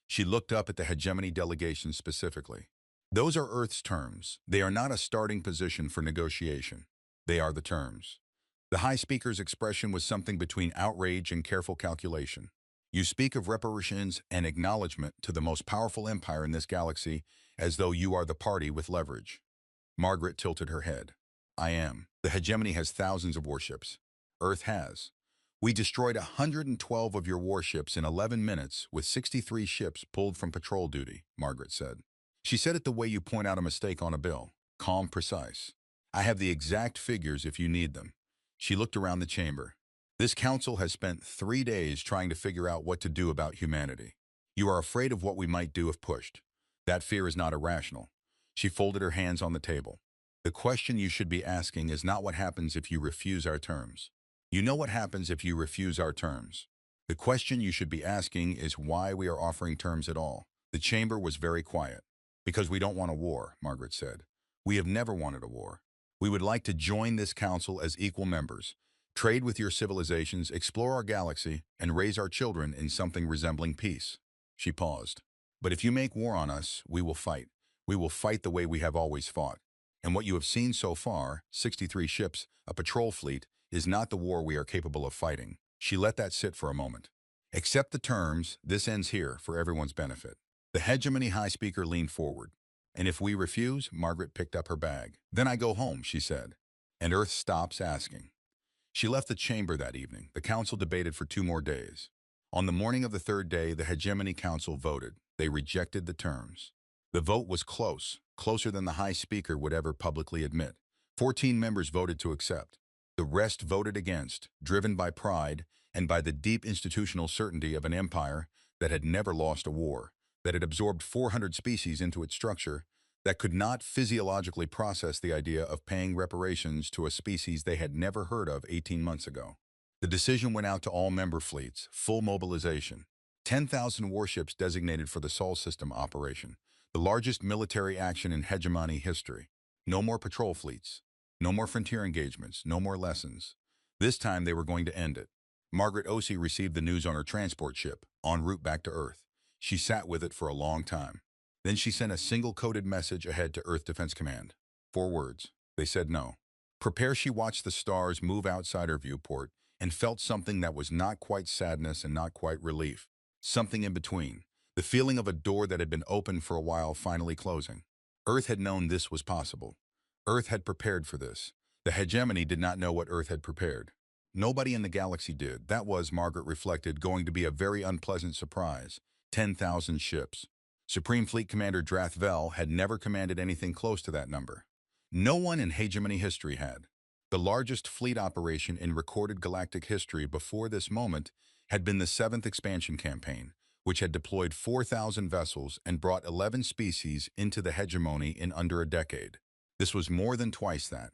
She looked up at the hegemony delegation specifically. "Those are Earth's terms. They are not a starting position for negotiation. They are the terms." The high speaker's expression was something between outrage and careful calculation. "You speak of reparations and acknowledgement to the most powerful empire in this galaxy as though you are the party with leverage." Margaret tilted her head. "I am. The hegemony has thousands of warships. Earth has. We destroyed 112 of your warships in 11 minutes with 63 ships pulled from patrol duty," Margaret said. She said it the way you point out a mistake on a bill. Calm, precise. "I have the exact figures if you need them." She looked around the chamber. "This council has spent 3 days trying to figure out what to do about humanity. You are afraid of what we might do if pushed. That fear is not irrational." She folded her hands on the table. "The question you should be asking is not what happens if you refuse our terms. You know what happens if you refuse our terms. The question you should be asking is why we are offering terms at all." The chamber was very quiet. "Because we don't want a war," Margaret said. "We have never wanted a war. We would like to join this council as equal members, trade with your civilizations, explore our galaxy, and raise our children in something resembling peace." She paused. "But if you make war on us, we will fight. We will fight the way we have always fought. And what you have seen so far, 63 ships, a patrol fleet, is not the war we are capable of fighting." She let that sit for a moment. "Accept the terms. This ends here for everyone's benefit." The hegemony high speaker leaned forward. "And if we refuse?" Margaret picked up her bag. "Then I go home," she said. "And Earth stops asking." She left the chamber that evening. The council debated for 2 more days. On the morning of the third day, the hegemony council voted. They rejected the terms. The vote was close, closer than the high speaker would ever publicly admit. 14 members voted to accept. The rest voted against, driven by pride and by the deep institutional certainty of an empire that had never lost a war, that had absorbed 400 species into its structure, that could not physiologically process the idea of paying reparations to a species they had never heard of 18 months ago. The decision went out to all member fleets, full mobilization. 10,000 warships designated for the Sol System operation, the largest military action in hegemony history. No more patrol fleets. No more frontier engagements. No more lessons. This time they were going to end it. Margaret Osey received the news on her transport ship, en route back to Earth. She sat with it for a long time. Then she sent a single coded message ahead to Earth Defense Command. 4 words. They said no. Prepare. She watched the stars move outside her viewport and felt something that was not quite sadness and not quite relief. Something in between. The feeling of a door that had been open for a while finally closing. Earth had known this was possible. Earth had prepared for this. The hegemony did not know what Earth had prepared. Nobody in the galaxy did. That was, Margaret reflected, going to be a very unpleasant surprise. 10,000 ships. Supreme Fleet Commander Drath Vel had never commanded anything close to that number. No one in hegemony history had. The largest fleet operation in recorded galactic history before this moment had been the 7th Expansion Campaign, which had deployed 4,000 vessels and brought 11 species into the hegemony in under a decade. This was more than twice that.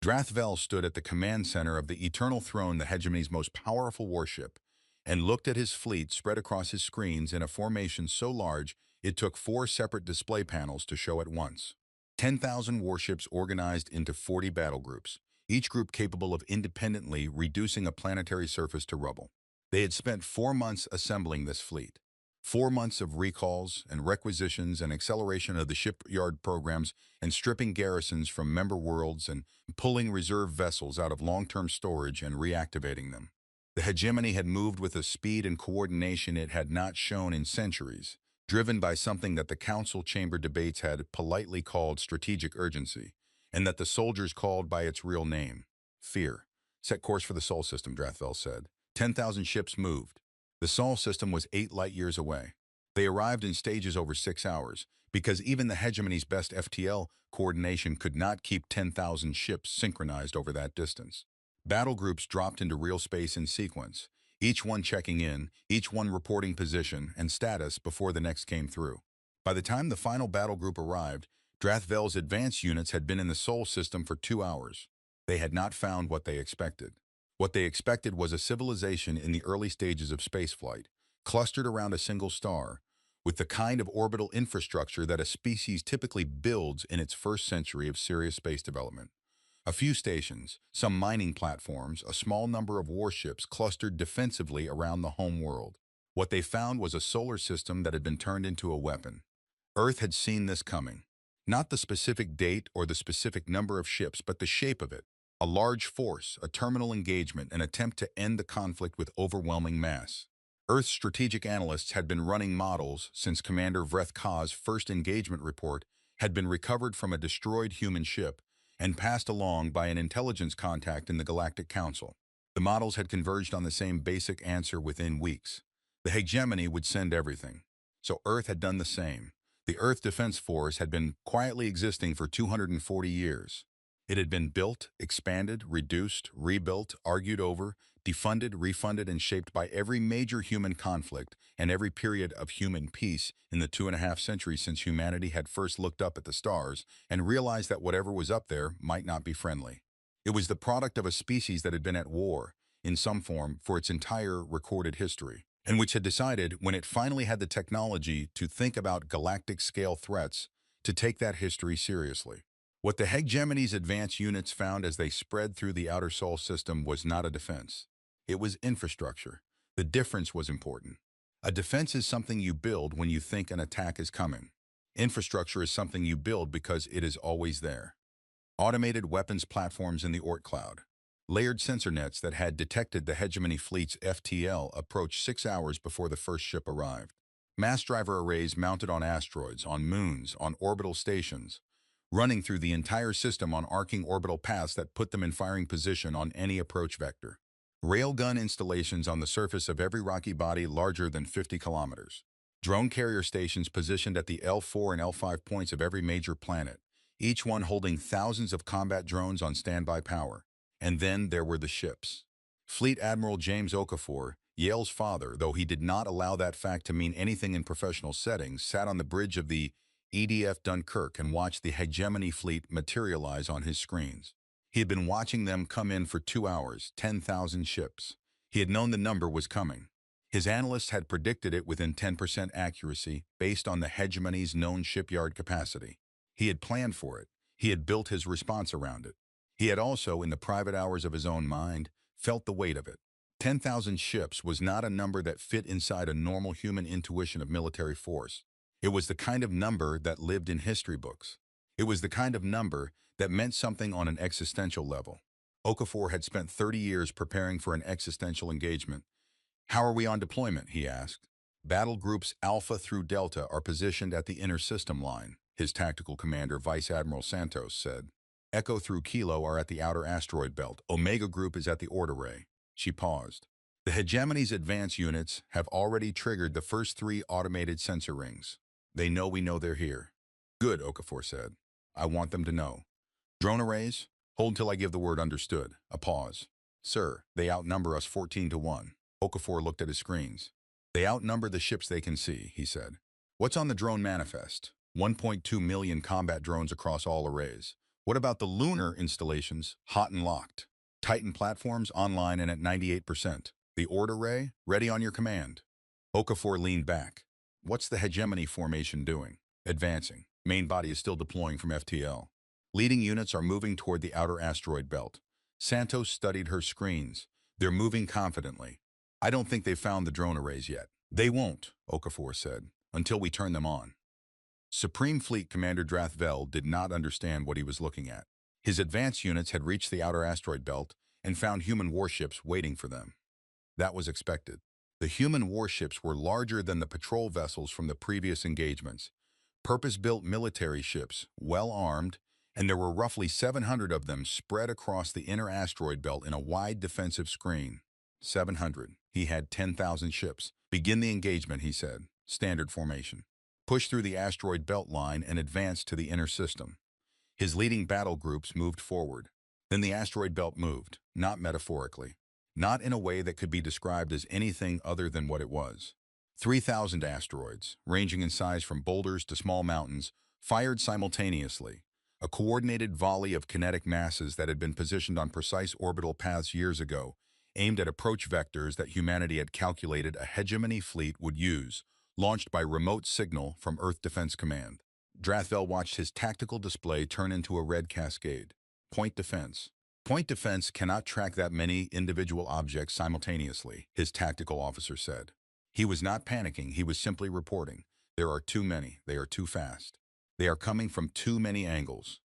Drath Vel stood at the command center of the Eternal Throne, the hegemony's most powerful warship, and looked at his fleet spread across his screens in a formation so large it took 4 separate display panels to show at once. 10,000 warships organized into 40 battle groups, each group capable of independently reducing a planetary surface to rubble. They had spent 4 months assembling this fleet. 4 months of recalls and requisitions and acceleration of the shipyard programs and stripping garrisons from member worlds and pulling reserve vessels out of long-term storage and reactivating them. The hegemony had moved with a speed and coordination it had not shown in centuries, driven by something that the council chamber debates had politely called strategic urgency, and that the soldiers called by its real name, fear. Set course for the Sol System, Drath Vel said. 10,000 ships moved. The Sol System was 8 light years away. They arrived in stages over 6 hours, because even the hegemony's best FTL coordination could not keep 10,000 ships synchronized over that distance. Battle groups dropped into real space in sequence, each one checking in, each one reporting position and status before the next came through. By the time the final battle group arrived, Drath Vel's advance units had been in the Sol System for 2 hours. They had not found what they expected. What they expected was a civilization in the early stages of spaceflight, clustered around a single star, with the kind of orbital infrastructure that a species typically builds in its first century of serious space development. A few stations, some mining platforms, a small number of warships clustered defensively around the home world. What they found was a solar system that had been turned into a weapon. Earth had seen this coming. Not the specific date or the specific number of ships, but the shape of it. A large force, a terminal engagement, an attempt to end the conflict with overwhelming mass. Earth's strategic analysts had been running models since Commander Vreth Ka's first engagement report had been recovered from a destroyed human ship and passed along by an intelligence contact in the Galactic Council. The models had converged on the same basic answer within weeks. The hegemony would send everything. So Earth had done the same. The Earth Defense Force had been quietly existing for 240 years. It had been built, expanded, reduced, rebuilt, argued over, defunded, refunded, and shaped by every major human conflict and every period of human peace in the 2.5 centuries since humanity had first looked up at the stars and realized that whatever was up there might not be friendly. It was the product of a species that had been at war, in some form, for its entire recorded history, and which had decided, when it finally had the technology to think about galactic-scale threats, to take that history seriously. What the hegemony's advanced units found as they spread through the outer Sol System was not a defense. It was infrastructure. The difference was important. A defense is something you build when you think an attack is coming. Infrastructure is something you build because it is always there. Automated weapons platforms in the Oort cloud. Layered sensor nets that had detected the hegemony fleet's FTL approached 6 hours before the first ship arrived. Mass driver arrays mounted on asteroids, on moons, on orbital stations, running through the entire system on arcing orbital paths that put them in firing position on any approach vector. Railgun installations on the surface of every rocky body larger than 50 kilometers. Drone carrier stations positioned at the L4 and L5 points of every major planet, each one holding thousands of combat drones on standby power. And then there were the ships. Fleet Admiral James Okafor, Yale's father, though he did not allow that fact to mean anything in professional settings, sat on the bridge of the EDF Dunkirk and watched the hegemony fleet materialize on his screens. He had been watching them come in for 2 hours, 10,000 ships. He had known the number was coming. His analysts had predicted it within 10% accuracy based on the hegemony's known shipyard capacity. He had planned for it. He had built his response around it. He had also, in the private hours of his own mind, felt the weight of it. 10,000 ships was not a number that fit inside a normal human intuition of military force. It was the kind of number that lived in history books. It was the kind of number that meant something on an existential level. Okafor had spent 30 years preparing for an existential engagement. "How are we on deployment?" he asked. "Battle groups Alpha through Delta are positioned at the inner system line," his tactical commander, Vice Admiral Santos, said. "Echo through Kilo are at the outer asteroid belt. Omega Group is at the Order Ray." She paused. "The hegemony's advance units have already triggered the first 3 automated sensor rings. They know we know they're here." "Good," Okafor said. "I want them to know." "Drone arrays? Hold till I give the word understood." A pause. "Sir, they outnumber us 14-1. Okafor looked at his screens. "They outnumber the ships they can see," he said. "What's on the drone manifest?" 1.2 million combat drones across all arrays. "What about the lunar installations, hot and locked?" "Titan platforms online and at 98%. The Order Ray, ready on your command." Okafor leaned back. "What's the hegemony formation doing?" "Advancing. Main body is still deploying from FTL. Leading units are moving toward the outer asteroid belt." Santos studied her screens. "They're moving confidently. I don't think they've found the drone arrays yet." "They won't," Okafor said, "until we turn them on." Supreme Fleet Commander Drathvel did not understand what he was looking at. His advance units had reached the outer asteroid belt and found human warships waiting for them. That was expected. The human warships were larger than the patrol vessels from the previous engagements. Purpose-built military ships, well-armed, and there were roughly 700 of them spread across the inner asteroid belt in a wide defensive screen. 700. He had 10,000 ships. "Begin the engagement," he said. Standard formation. Push through the asteroid belt line and advance to the inner system. His leading battle groups moved forward. Then the asteroid belt moved, not metaphorically. Not in a way that could be described as anything other than what it was. 3,000 asteroids, ranging in size from boulders to small mountains, fired simultaneously. A coordinated volley of kinetic masses that had been positioned on precise orbital paths years ago, aimed at approach vectors that humanity had calculated a hegemony fleet would use, launched by remote signal from Earth Defense Command. Drathvel watched his tactical display turn into a red cascade. Point defense. "Point defense cannot track that many individual objects simultaneously," his tactical officer said. He was not panicking, he was simply reporting. "There are too many, they are too fast. They are coming from too many angles."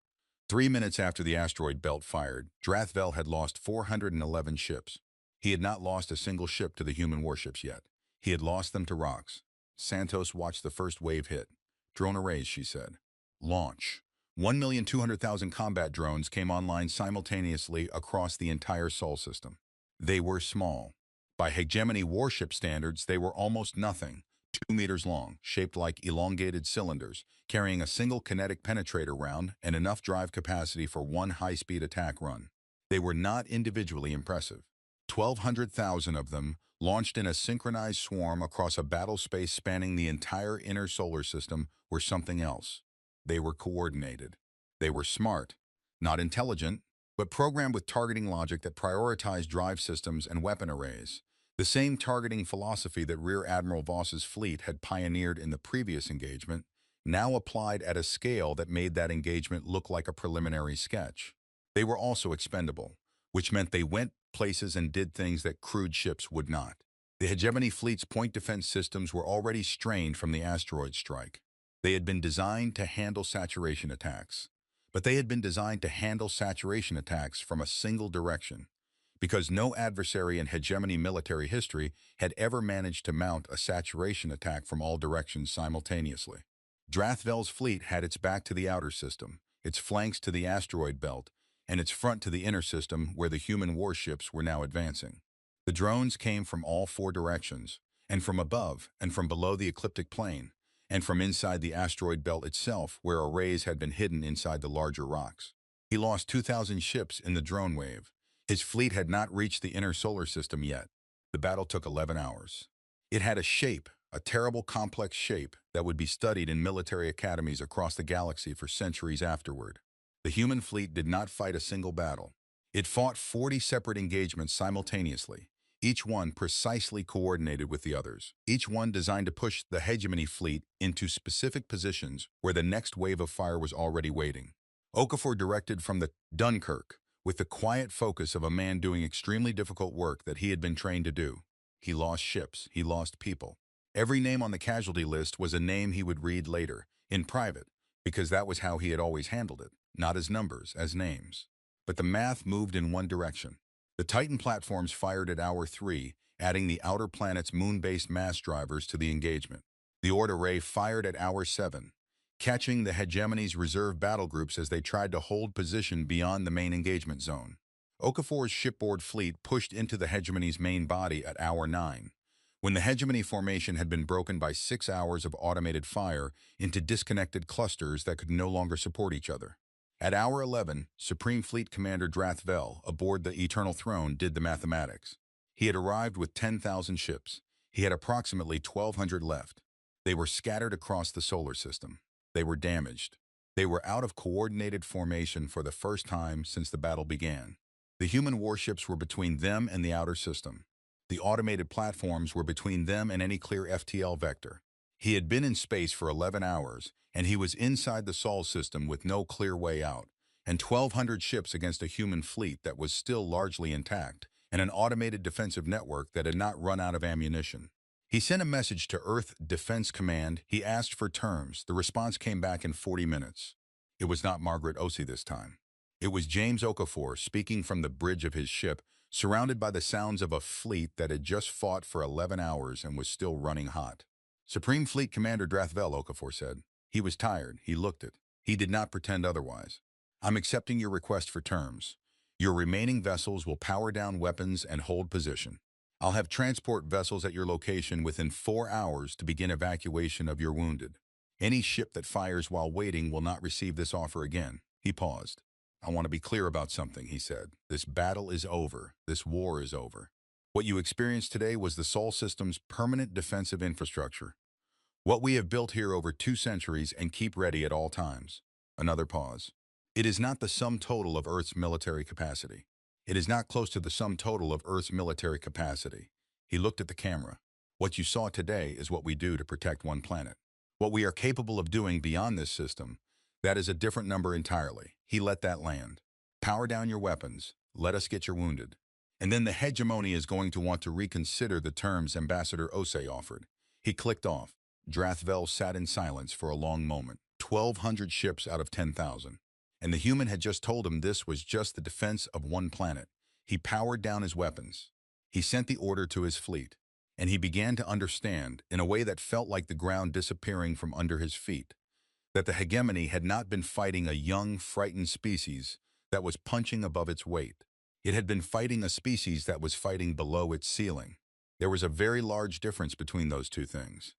3 minutes after the asteroid belt fired, Drathvel had lost 411 ships. He had not lost a single ship to the human warships yet. He had lost them to rocks. Santos watched the first wave hit. "Drone arrays," she said. "Launch." 1,200,000 combat drones came online simultaneously across the entire Sol system. They were small. By hegemony warship standards, they were almost nothing. 2 meters long, shaped like elongated cylinders, carrying a single kinetic penetrator round and enough drive capacity for one high-speed attack run. They were not individually impressive. 1,200,000 of them, launched in a synchronized swarm across a battle space spanning the entire inner solar system, were something else. They were coordinated. They were smart, not intelligent, but programmed with targeting logic that prioritized drive systems and weapon arrays. The same targeting philosophy that Rear Admiral Voss's fleet had pioneered in the previous engagement now applied at a scale that made that engagement look like a preliminary sketch. They were also expendable, which meant they went places and did things that crewed ships would not. The hegemony fleet's point defense systems were already strained from the asteroid strike. They had been designed to handle saturation attacks. But they had been designed to handle saturation attacks from a single direction, because no adversary in hegemony military history had ever managed to mount a saturation attack from all directions simultaneously. Drathvel's fleet had its back to the outer system, its flanks to the asteroid belt, and its front to the inner system where the human warships were now advancing. The drones came from all 4 directions, and from above and from below the ecliptic plane, and from inside the asteroid belt itself where arrays had been hidden inside the larger rocks. He lost 2,000 ships in the drone wave. His fleet had not reached the inner solar system yet. The battle took 11 hours. It had a shape, a terrible complex shape that would be studied in military academies across the galaxy for centuries afterward. The human fleet did not fight a single battle. It fought 40 separate engagements simultaneously, each one precisely coordinated with the others, each one designed to push the hegemony fleet into specific positions where the next wave of fire was already waiting. Okafor directed from the Dunkirk, with the quiet focus of a man doing extremely difficult work that he had been trained to do. He lost ships, he lost people. Every name on the casualty list was a name he would read later, in private, because that was how he had always handled it, not as numbers, as names. But the math moved in one direction. The Titan platforms fired at hour 3, adding the outer planet's moon-based mass drivers to the engagement. The Oort array fired at hour 7, catching the hegemony's reserve battle groups as they tried to hold position beyond the main engagement zone. Okafor's shipboard fleet pushed into the hegemony's main body at hour 9, when the hegemony formation had been broken by 6 hours of automated fire into disconnected clusters that could no longer support each other. At hour 11, Supreme Fleet Commander Drathvel, aboard the Eternal Throne, did the mathematics. He had arrived with 10,000 ships. He had approximately 1,200 left. They were scattered across the solar system. They were damaged. They were out of coordinated formation for the first time since the battle began. The human warships were between them and the outer system. The automated platforms were between them and any clear FTL vector. He had been in space for 11 hours, and he was inside the Sol system with no clear way out, and 1,200 ships against a human fleet that was still largely intact, and an automated defensive network that had not run out of ammunition. He sent a message to Earth Defense Command. He asked for terms. The response came back in 40 minutes. It was not Margaret Osei this time. It was James Okafor speaking from the bridge of his ship, surrounded by the sounds of a fleet that had just fought for 11 hours and was still running hot. Supreme Fleet Commander Drathvel, Okafor said. He was tired. He looked it. He did not pretend otherwise. I'm accepting your request for terms. Your remaining vessels will power down weapons and hold position. I'll have transport vessels at your location within 4 hours to begin evacuation of your wounded. Any ship that fires while waiting will not receive this offer again. He paused. I want to be clear about something, he said. This battle is over. This war is over. What you experienced today was the Sol system's permanent defensive infrastructure. What we have built here over 2 centuries and keep ready at all times. Another pause. It is not the sum total of Earth's military capacity. It is not close to the sum total of Earth's military capacity. He looked at the camera. What you saw today is what we do to protect one planet. What we are capable of doing beyond this system, that is a different number entirely. He let that land. Power down your weapons. Let us get your wounded. And then the hegemony is going to want to reconsider the terms Ambassador Osei offered. He clicked off. Drathvel sat in silence for a long moment. 1,200 ships out of 10,000. And the human had just told him this was just the defense of one planet. He powered down his weapons. He sent the order to his fleet. And he began to understand, in a way that felt like the ground disappearing from under his feet, that the hegemony had not been fighting a young, frightened species that was punching above its weight. It had been fighting a species that was fighting below its ceiling. There was a very large difference between those two things.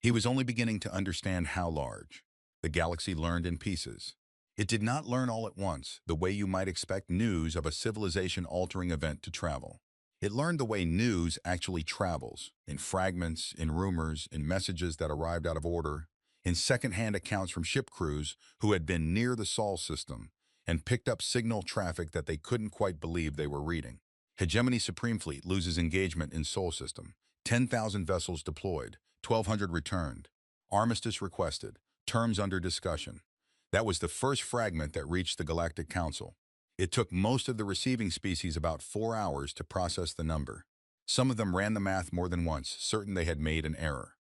He was only beginning to understand how large. The galaxy learned in pieces. It did not learn all at once, the way you might expect news of a civilization-altering event to travel. It learned the way news actually travels, in fragments, in rumors, in messages that arrived out of order, in second-hand accounts from ship crews who had been near the Sol system and picked up signal traffic that they couldn't quite believe they were reading. Hegemony Supreme Fleet loses engagement in Sol system. 10,000 vessels deployed, 1,200 returned. Armistice requested, terms under discussion. That was the first fragment that reached the Galactic Council. It took most of the receiving species about 4 hours to process the number. Some of them ran the math more than once, certain they had made an error.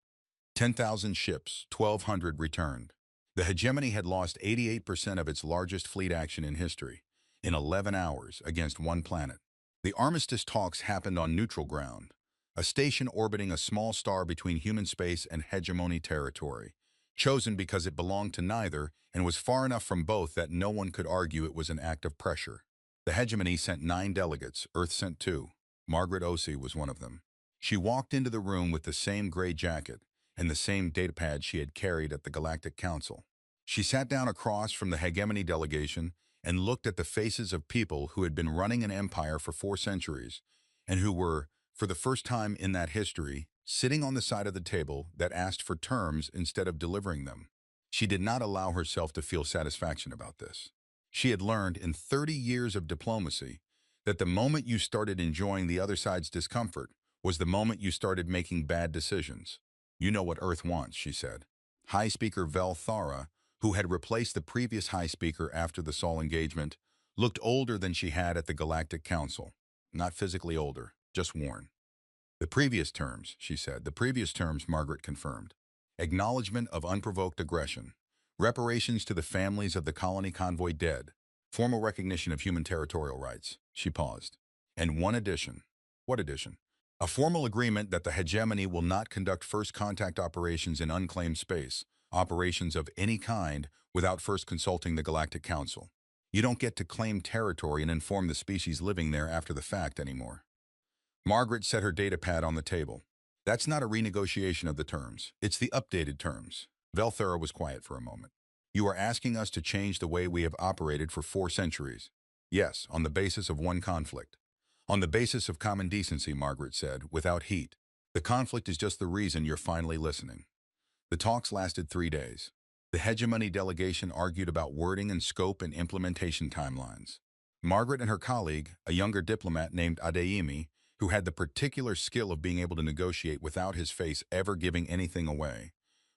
10,000 ships, 1,200 returned. The hegemony had lost 88% of its largest fleet action in history, in 11 hours against one planet. The armistice talks happened on neutral ground, a station orbiting a small star between human space and hegemony territory, chosen because it belonged to neither and was far enough from both that no one could argue it was an act of pressure. The hegemony sent 9 delegates, Earth sent 2. Margaret Osei was one of them. She walked into the room with the same gray jacket and the same datapad she had carried at the Galactic Council. She sat down across from the hegemony delegation and looked at the faces of people who had been running an empire for 4 centuries and who were, for the first time in that history, sitting on the side of the table that asked for terms instead of delivering them. She did not allow herself to feel satisfaction about this. She had learned in 30 years of diplomacy that the moment you started enjoying the other side's discomfort was the moment you started making bad decisions. You know what Earth wants, she said. High Speaker Vel Thara, who had replaced the previous High Speaker after the Sol engagement, looked older than she had at the Galactic Council. Not physically older, just worn. The previous terms, she said, the previous terms, Margaret confirmed. Acknowledgement of unprovoked aggression, reparations to the families of the colony convoy dead, formal recognition of human territorial rights. She paused. And one addition. What addition? A formal agreement that the hegemony will not conduct first contact operations in unclaimed space, operations of any kind, without first consulting the Galactic Council. You don't get to claim territory and inform the species living there after the fact anymore. Margaret set her datapad on the table. That's not a renegotiation of the terms. It's the updated terms. Velthera was quiet for a moment. You are asking us to change the way we have operated for 4 centuries. Yes, on the basis of one conflict. On the basis of common decency, Margaret said, without heat. The conflict is just the reason you're finally listening. The talks lasted 3 days. The hegemony delegation argued about wording and scope and implementation timelines. Margaret and her colleague, a younger diplomat named Adeyemi, who had the particular skill of being able to negotiate without his face ever giving anything away,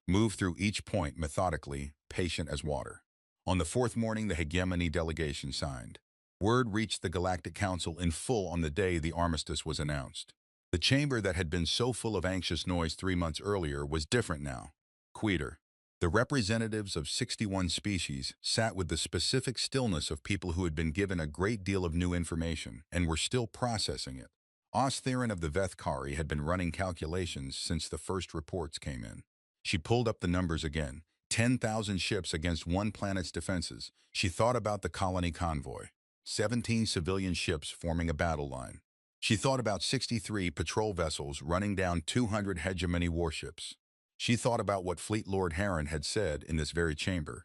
moved through each point methodically, patient as water. On the 4th morning, the hegemony delegation signed. Word reached the Galactic Council in full on the day the armistice was announced. The chamber that had been so full of anxious noise 3 months earlier was different now, quieter. The representatives of 61 species sat with the specific stillness of people who had been given a great deal of new information and were still processing it. Ostherin of the Vethkari had been running calculations since the first reports came in. She pulled up the numbers again. 10,000 ships against one planet's defenses. She thought about the colony convoy. 17 civilian ships forming a battle line. She thought about 63 patrol vessels running down 200 hegemony warships. She thought about what Fleet Lord Heron had said in this very chamber.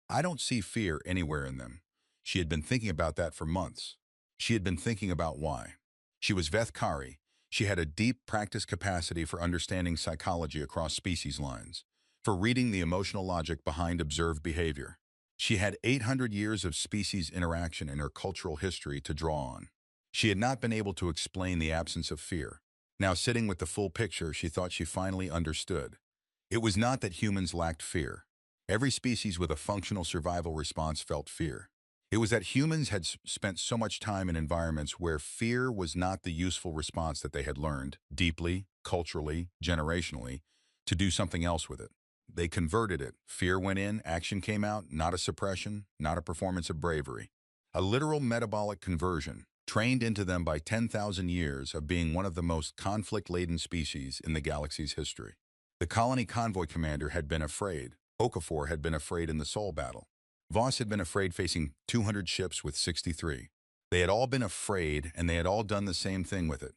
I don't see fear anywhere in them. She had been thinking about that for months. She had been thinking about why. She was Vethkari. She had a deep practice capacity for understanding psychology across species lines, for reading the emotional logic behind observed behavior. She had 800 years of species interaction in her cultural history to draw on. She had not been able to explain the absence of fear. Now, sitting with the full picture, she thought she finally understood. It was not that humans lacked fear. Every species with a functional survival response felt fear. It was that humans had spent so much time in environments where fear was not the useful response that they had learned, deeply, culturally, generationally, to do something else with it. They converted it. Fear went in, action came out, not a suppression, not a performance of bravery. A literal metabolic conversion, trained into them by 10,000 years of being one of the most conflict-laden species in the galaxy's history. The colony convoy commander had been afraid. Okafor had been afraid in the Sol battle. Voss had been afraid facing 200 ships with 63. They had all been afraid, and they had all done the same thing with it.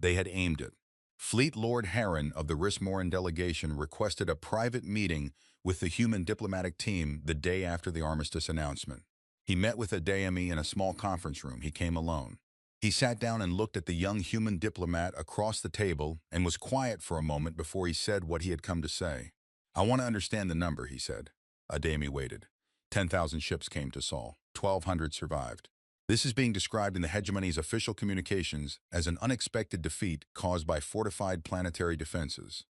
They had aimed it. Fleet Lord Heron of the Rismoran delegation requested a private meeting with the human diplomatic team the day after the armistice announcement. He met with Adeyemi in a small conference room. He came alone. He sat down and looked at the young human diplomat across the table and was quiet for a moment before he said what he had come to say. I want to understand the number, he said. Adeyemi waited. 10,000 ships came to Sol. 1,200 survived. This is being described in the hegemony's official communications as an unexpected defeat caused by fortified planetary defenses.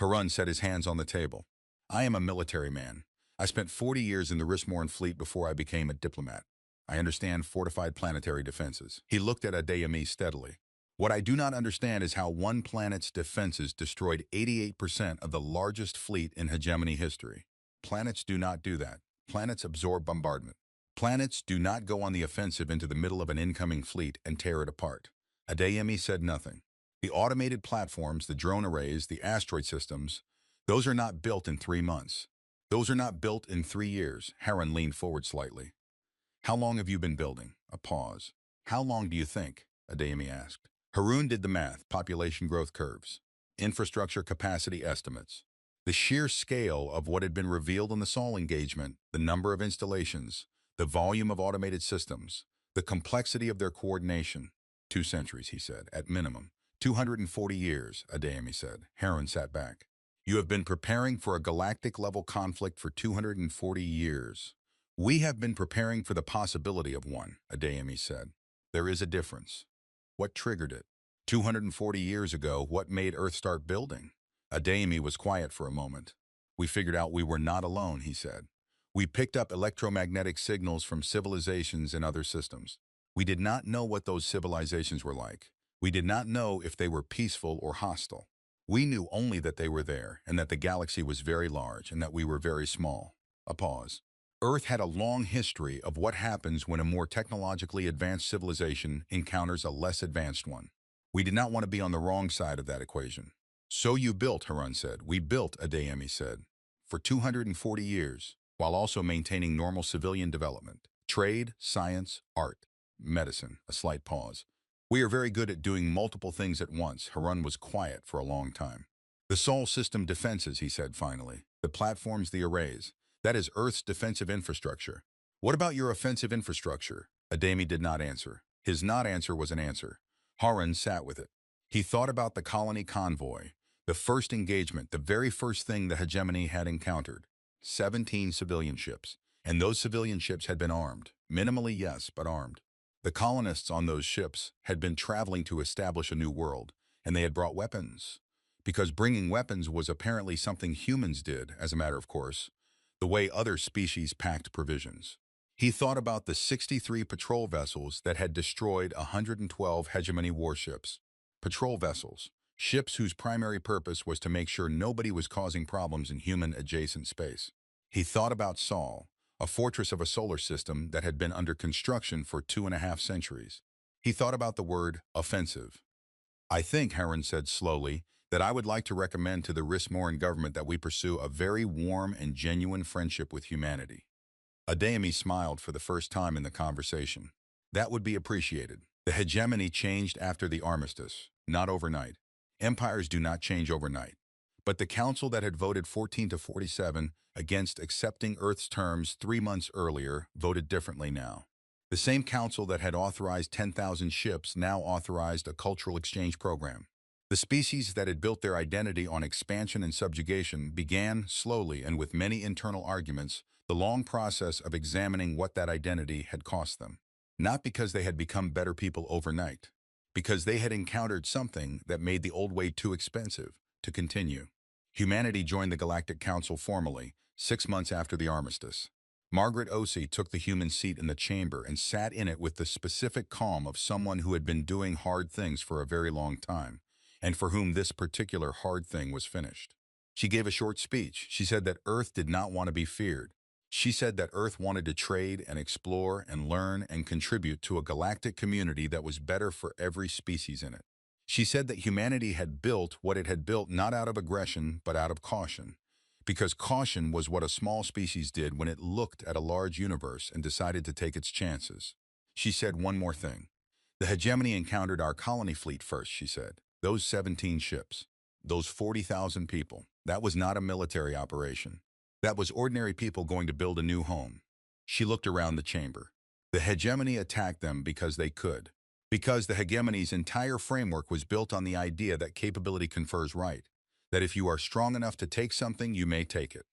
Harun set his hands on the table. I am a military man. I spent 40 years in the Rismoran fleet before I became a diplomat. I understand fortified planetary defenses. He looked at Adeyemi steadily. What I do not understand is how one planet's defenses destroyed 88% of the largest fleet in hegemony history. Planets do not do that. Planets absorb bombardment. Planets do not go on the offensive into the middle of an incoming fleet and tear it apart. Adeyemi said nothing. The automated platforms, the drone arrays, the asteroid systems, those are not built in 3 months. Those are not built in 3 years. Heron leaned forward slightly. How long have you been building? A pause. How long do you think? Adeyemi asked. Harun did the math, population growth curves, infrastructure capacity estimates. The sheer scale of what had been revealed in the Sol engagement, the number of installations, the volume of automated systems, the complexity of their coordination. 2 centuries, he said, at minimum. 240 years, Adeyemi said. Harun sat back. You have been preparing for a galactic-level conflict for 240 years. We have been preparing for the possibility of one, Adeyemi said. There is a difference. What triggered it? 240 years ago, what made Earth start building? Adeyemi was quiet for a moment. We figured out we were not alone, he said. We picked up electromagnetic signals from civilizations in other systems. We did not know what those civilizations were like. We did not know if they were peaceful or hostile. We knew only that they were there and that the galaxy was very large and that we were very small. A pause. Earth had a long history of what happens when a more technologically advanced civilization encounters a less advanced one. We did not want to be on the wrong side of that equation. So you built, Harun said. We built, Adeyemi said. For 240 years, while also maintaining normal civilian development. Trade, science, art, medicine. A slight pause. We are very good at doing multiple things at once. Harun was quiet for a long time. The Sol system defenses, he said finally. The platforms, the arrays. That is Earth's defensive infrastructure. What about your offensive infrastructure? Adeyemi did not answer. His not answer was an answer. Harun sat with it. He thought about the colony convoy, the first engagement, the very first thing the hegemony had encountered. 17 civilian ships. And those civilian ships had been armed. Minimally, yes, but armed. The colonists on those ships had been traveling to establish a new world, and they had brought weapons. Because bringing weapons was apparently something humans did, as a matter of course, the way other species packed provisions. He thought about the 63 patrol vessels that had destroyed 112 hegemony warships. Patrol vessels, ships whose primary purpose was to make sure nobody was causing problems in human-adjacent space. He thought about Sol, a fortress of a solar system that had been under construction for 2.5 centuries. He thought about the word offensive. I think, Harun said slowly, that I would like to recommend to the Rismoran government that we pursue a very warm and genuine friendship with humanity. Adeyemi smiled for the first time in the conversation. That would be appreciated. The hegemony changed after the armistice, not overnight. Empires do not change overnight. But the council that had voted 14-47 against accepting Earth's terms 3 months earlier voted differently now. The same council that had authorized 10,000 ships now authorized a cultural exchange program. The species that had built their identity on expansion and subjugation began, slowly and with many internal arguments, the long process of examining what that identity had cost them. Not because they had become better people overnight, because they had encountered something that made the old way too expensive to continue. Humanity joined the Galactic Council formally, 6 months after the armistice. Margaret Osei took the human seat in the chamber and sat in it with the specific calm of someone who had been doing hard things for a very long time, and for whom this particular hard thing was finished. She gave a short speech. She said that Earth did not want to be feared. She said that Earth wanted to trade and explore and learn and contribute to a galactic community that was better for every species in it. She said that humanity had built what it had built not out of aggression, but out of caution. Because caution was what a small species did when it looked at a large universe and decided to take its chances. She said one more thing. The hegemony encountered our colony fleet first, she said. Those 17 ships. Those 40,000 people. That was not a military operation. That was ordinary people going to build a new home. She looked around the chamber. The hegemony attacked them because they could. Because the hegemony's entire framework was built on the idea that capability confers right. That if you are strong enough to take something, you may take it.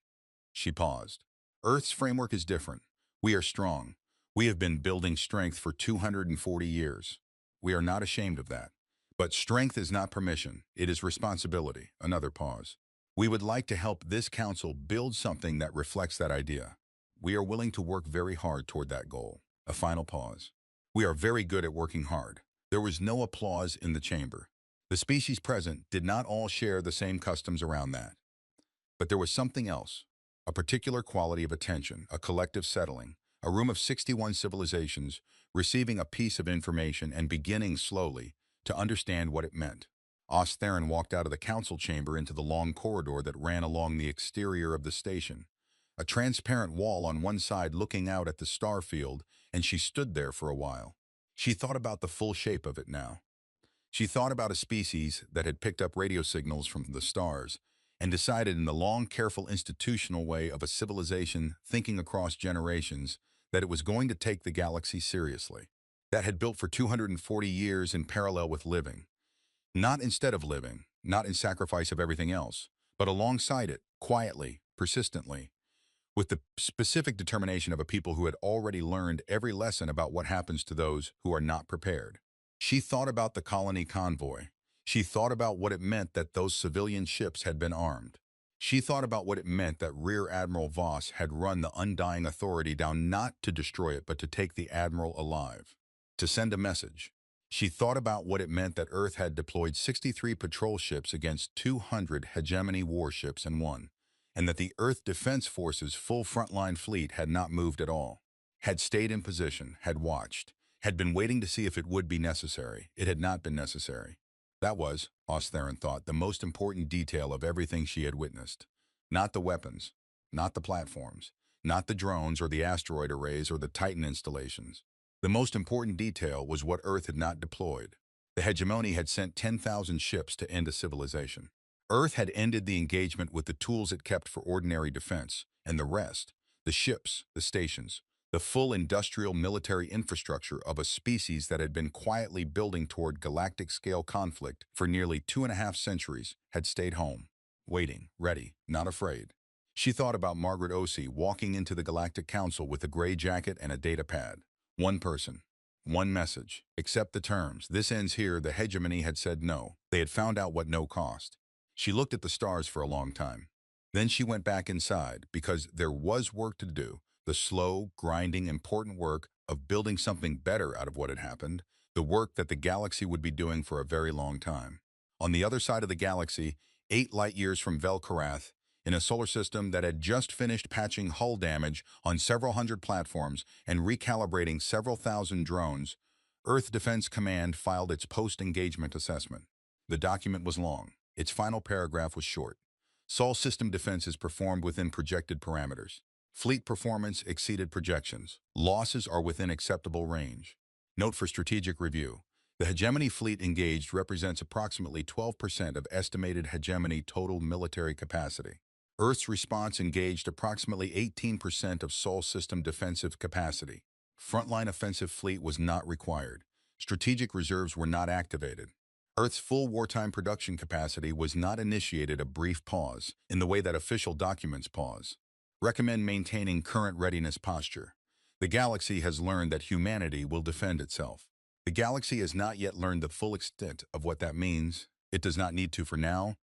She paused. Earth's framework is different. We are strong. We have been building strength for 240 years. We are not ashamed of that. But strength is not permission. It is responsibility. Another pause. We would like to help this council build something that reflects that idea. We are willing to work very hard toward that goal. A final pause. We are very good at working hard. There was no applause in the chamber. The species present did not all share the same customs around that. But there was something else, a particular quality of attention, a collective settling, a room of 61 civilizations receiving a piece of information and beginning slowly to understand what it meant. Theron walked out of the council chamber into the long corridor that ran along the exterior of the station, a transparent wall on one side looking out at the star field, and she stood there for a while. She thought about the full shape of it now. She thought about a species that had picked up radio signals from the stars and decided in the long, careful, institutional way of a civilization thinking across generations that it was going to take the galaxy seriously. That had built for 240 years in parallel with living. Not instead of living, not in sacrifice of everything else, but alongside it, quietly, persistently, with the specific determination of a people who had already learned every lesson about what happens to those who are not prepared. She thought about the colony convoy. She thought about what it meant that those civilian ships had been armed. She thought about what it meant that Rear Admiral Voss had run the Undying Authority down not to destroy it but to take the Admiral alive, to send a message. She thought about what it meant that Earth had deployed 63 patrol ships against 200 hegemony warships and won, and that the Earth Defense Force's full frontline fleet had not moved at all, had stayed in position, had watched, had been waiting to see if it would be necessary. It had not been necessary. That was, Ostheron thought, the most important detail of everything she had witnessed. Not the weapons, not the platforms, not the drones or the asteroid arrays or the Titan installations. The most important detail was what Earth had not deployed. The hegemony had sent 10,000 ships to end a civilization. Earth had ended the engagement with the tools it kept for ordinary defense, and the rest, the ships, the stations, the full industrial military infrastructure of a species that had been quietly building toward galactic-scale conflict for nearly 2.5 centuries, had stayed home, waiting, ready, not afraid. She thought about Margaret Osei walking into the Galactic Council with a gray jacket and a data pad. One person, one message. Accept the terms. This ends here. The hegemony had said no. They had found out what no cost. She looked at the stars for a long time. Then she went back inside because there was work to do. The slow, grinding, important work of building something better out of what had happened, the work that the galaxy would be doing for a very long time. On the other side of the galaxy, 8 light-years from Vel'Korath, in a solar system that had just finished patching hull damage on several hundred platforms and recalibrating several thousand drones, Earth Defense Command filed its post-engagement assessment. The document was long. Its final paragraph was short. Sol system defenses performed within projected parameters. Fleet performance exceeded projections. Losses are within acceptable range. Note for strategic review. The hegemony fleet engaged represents approximately 12% of estimated hegemony total military capacity. Earth's response engaged approximately 18% of Sol system defensive capacity. Frontline offensive fleet was not required. Strategic reserves were not activated. Earth's full wartime production capacity was not initiated. A brief pause, in the way that official documents pause. Recommend maintaining current readiness posture. The galaxy has learned that humanity will defend itself. The galaxy has not yet learned the full extent of what that means. It does not need to for now.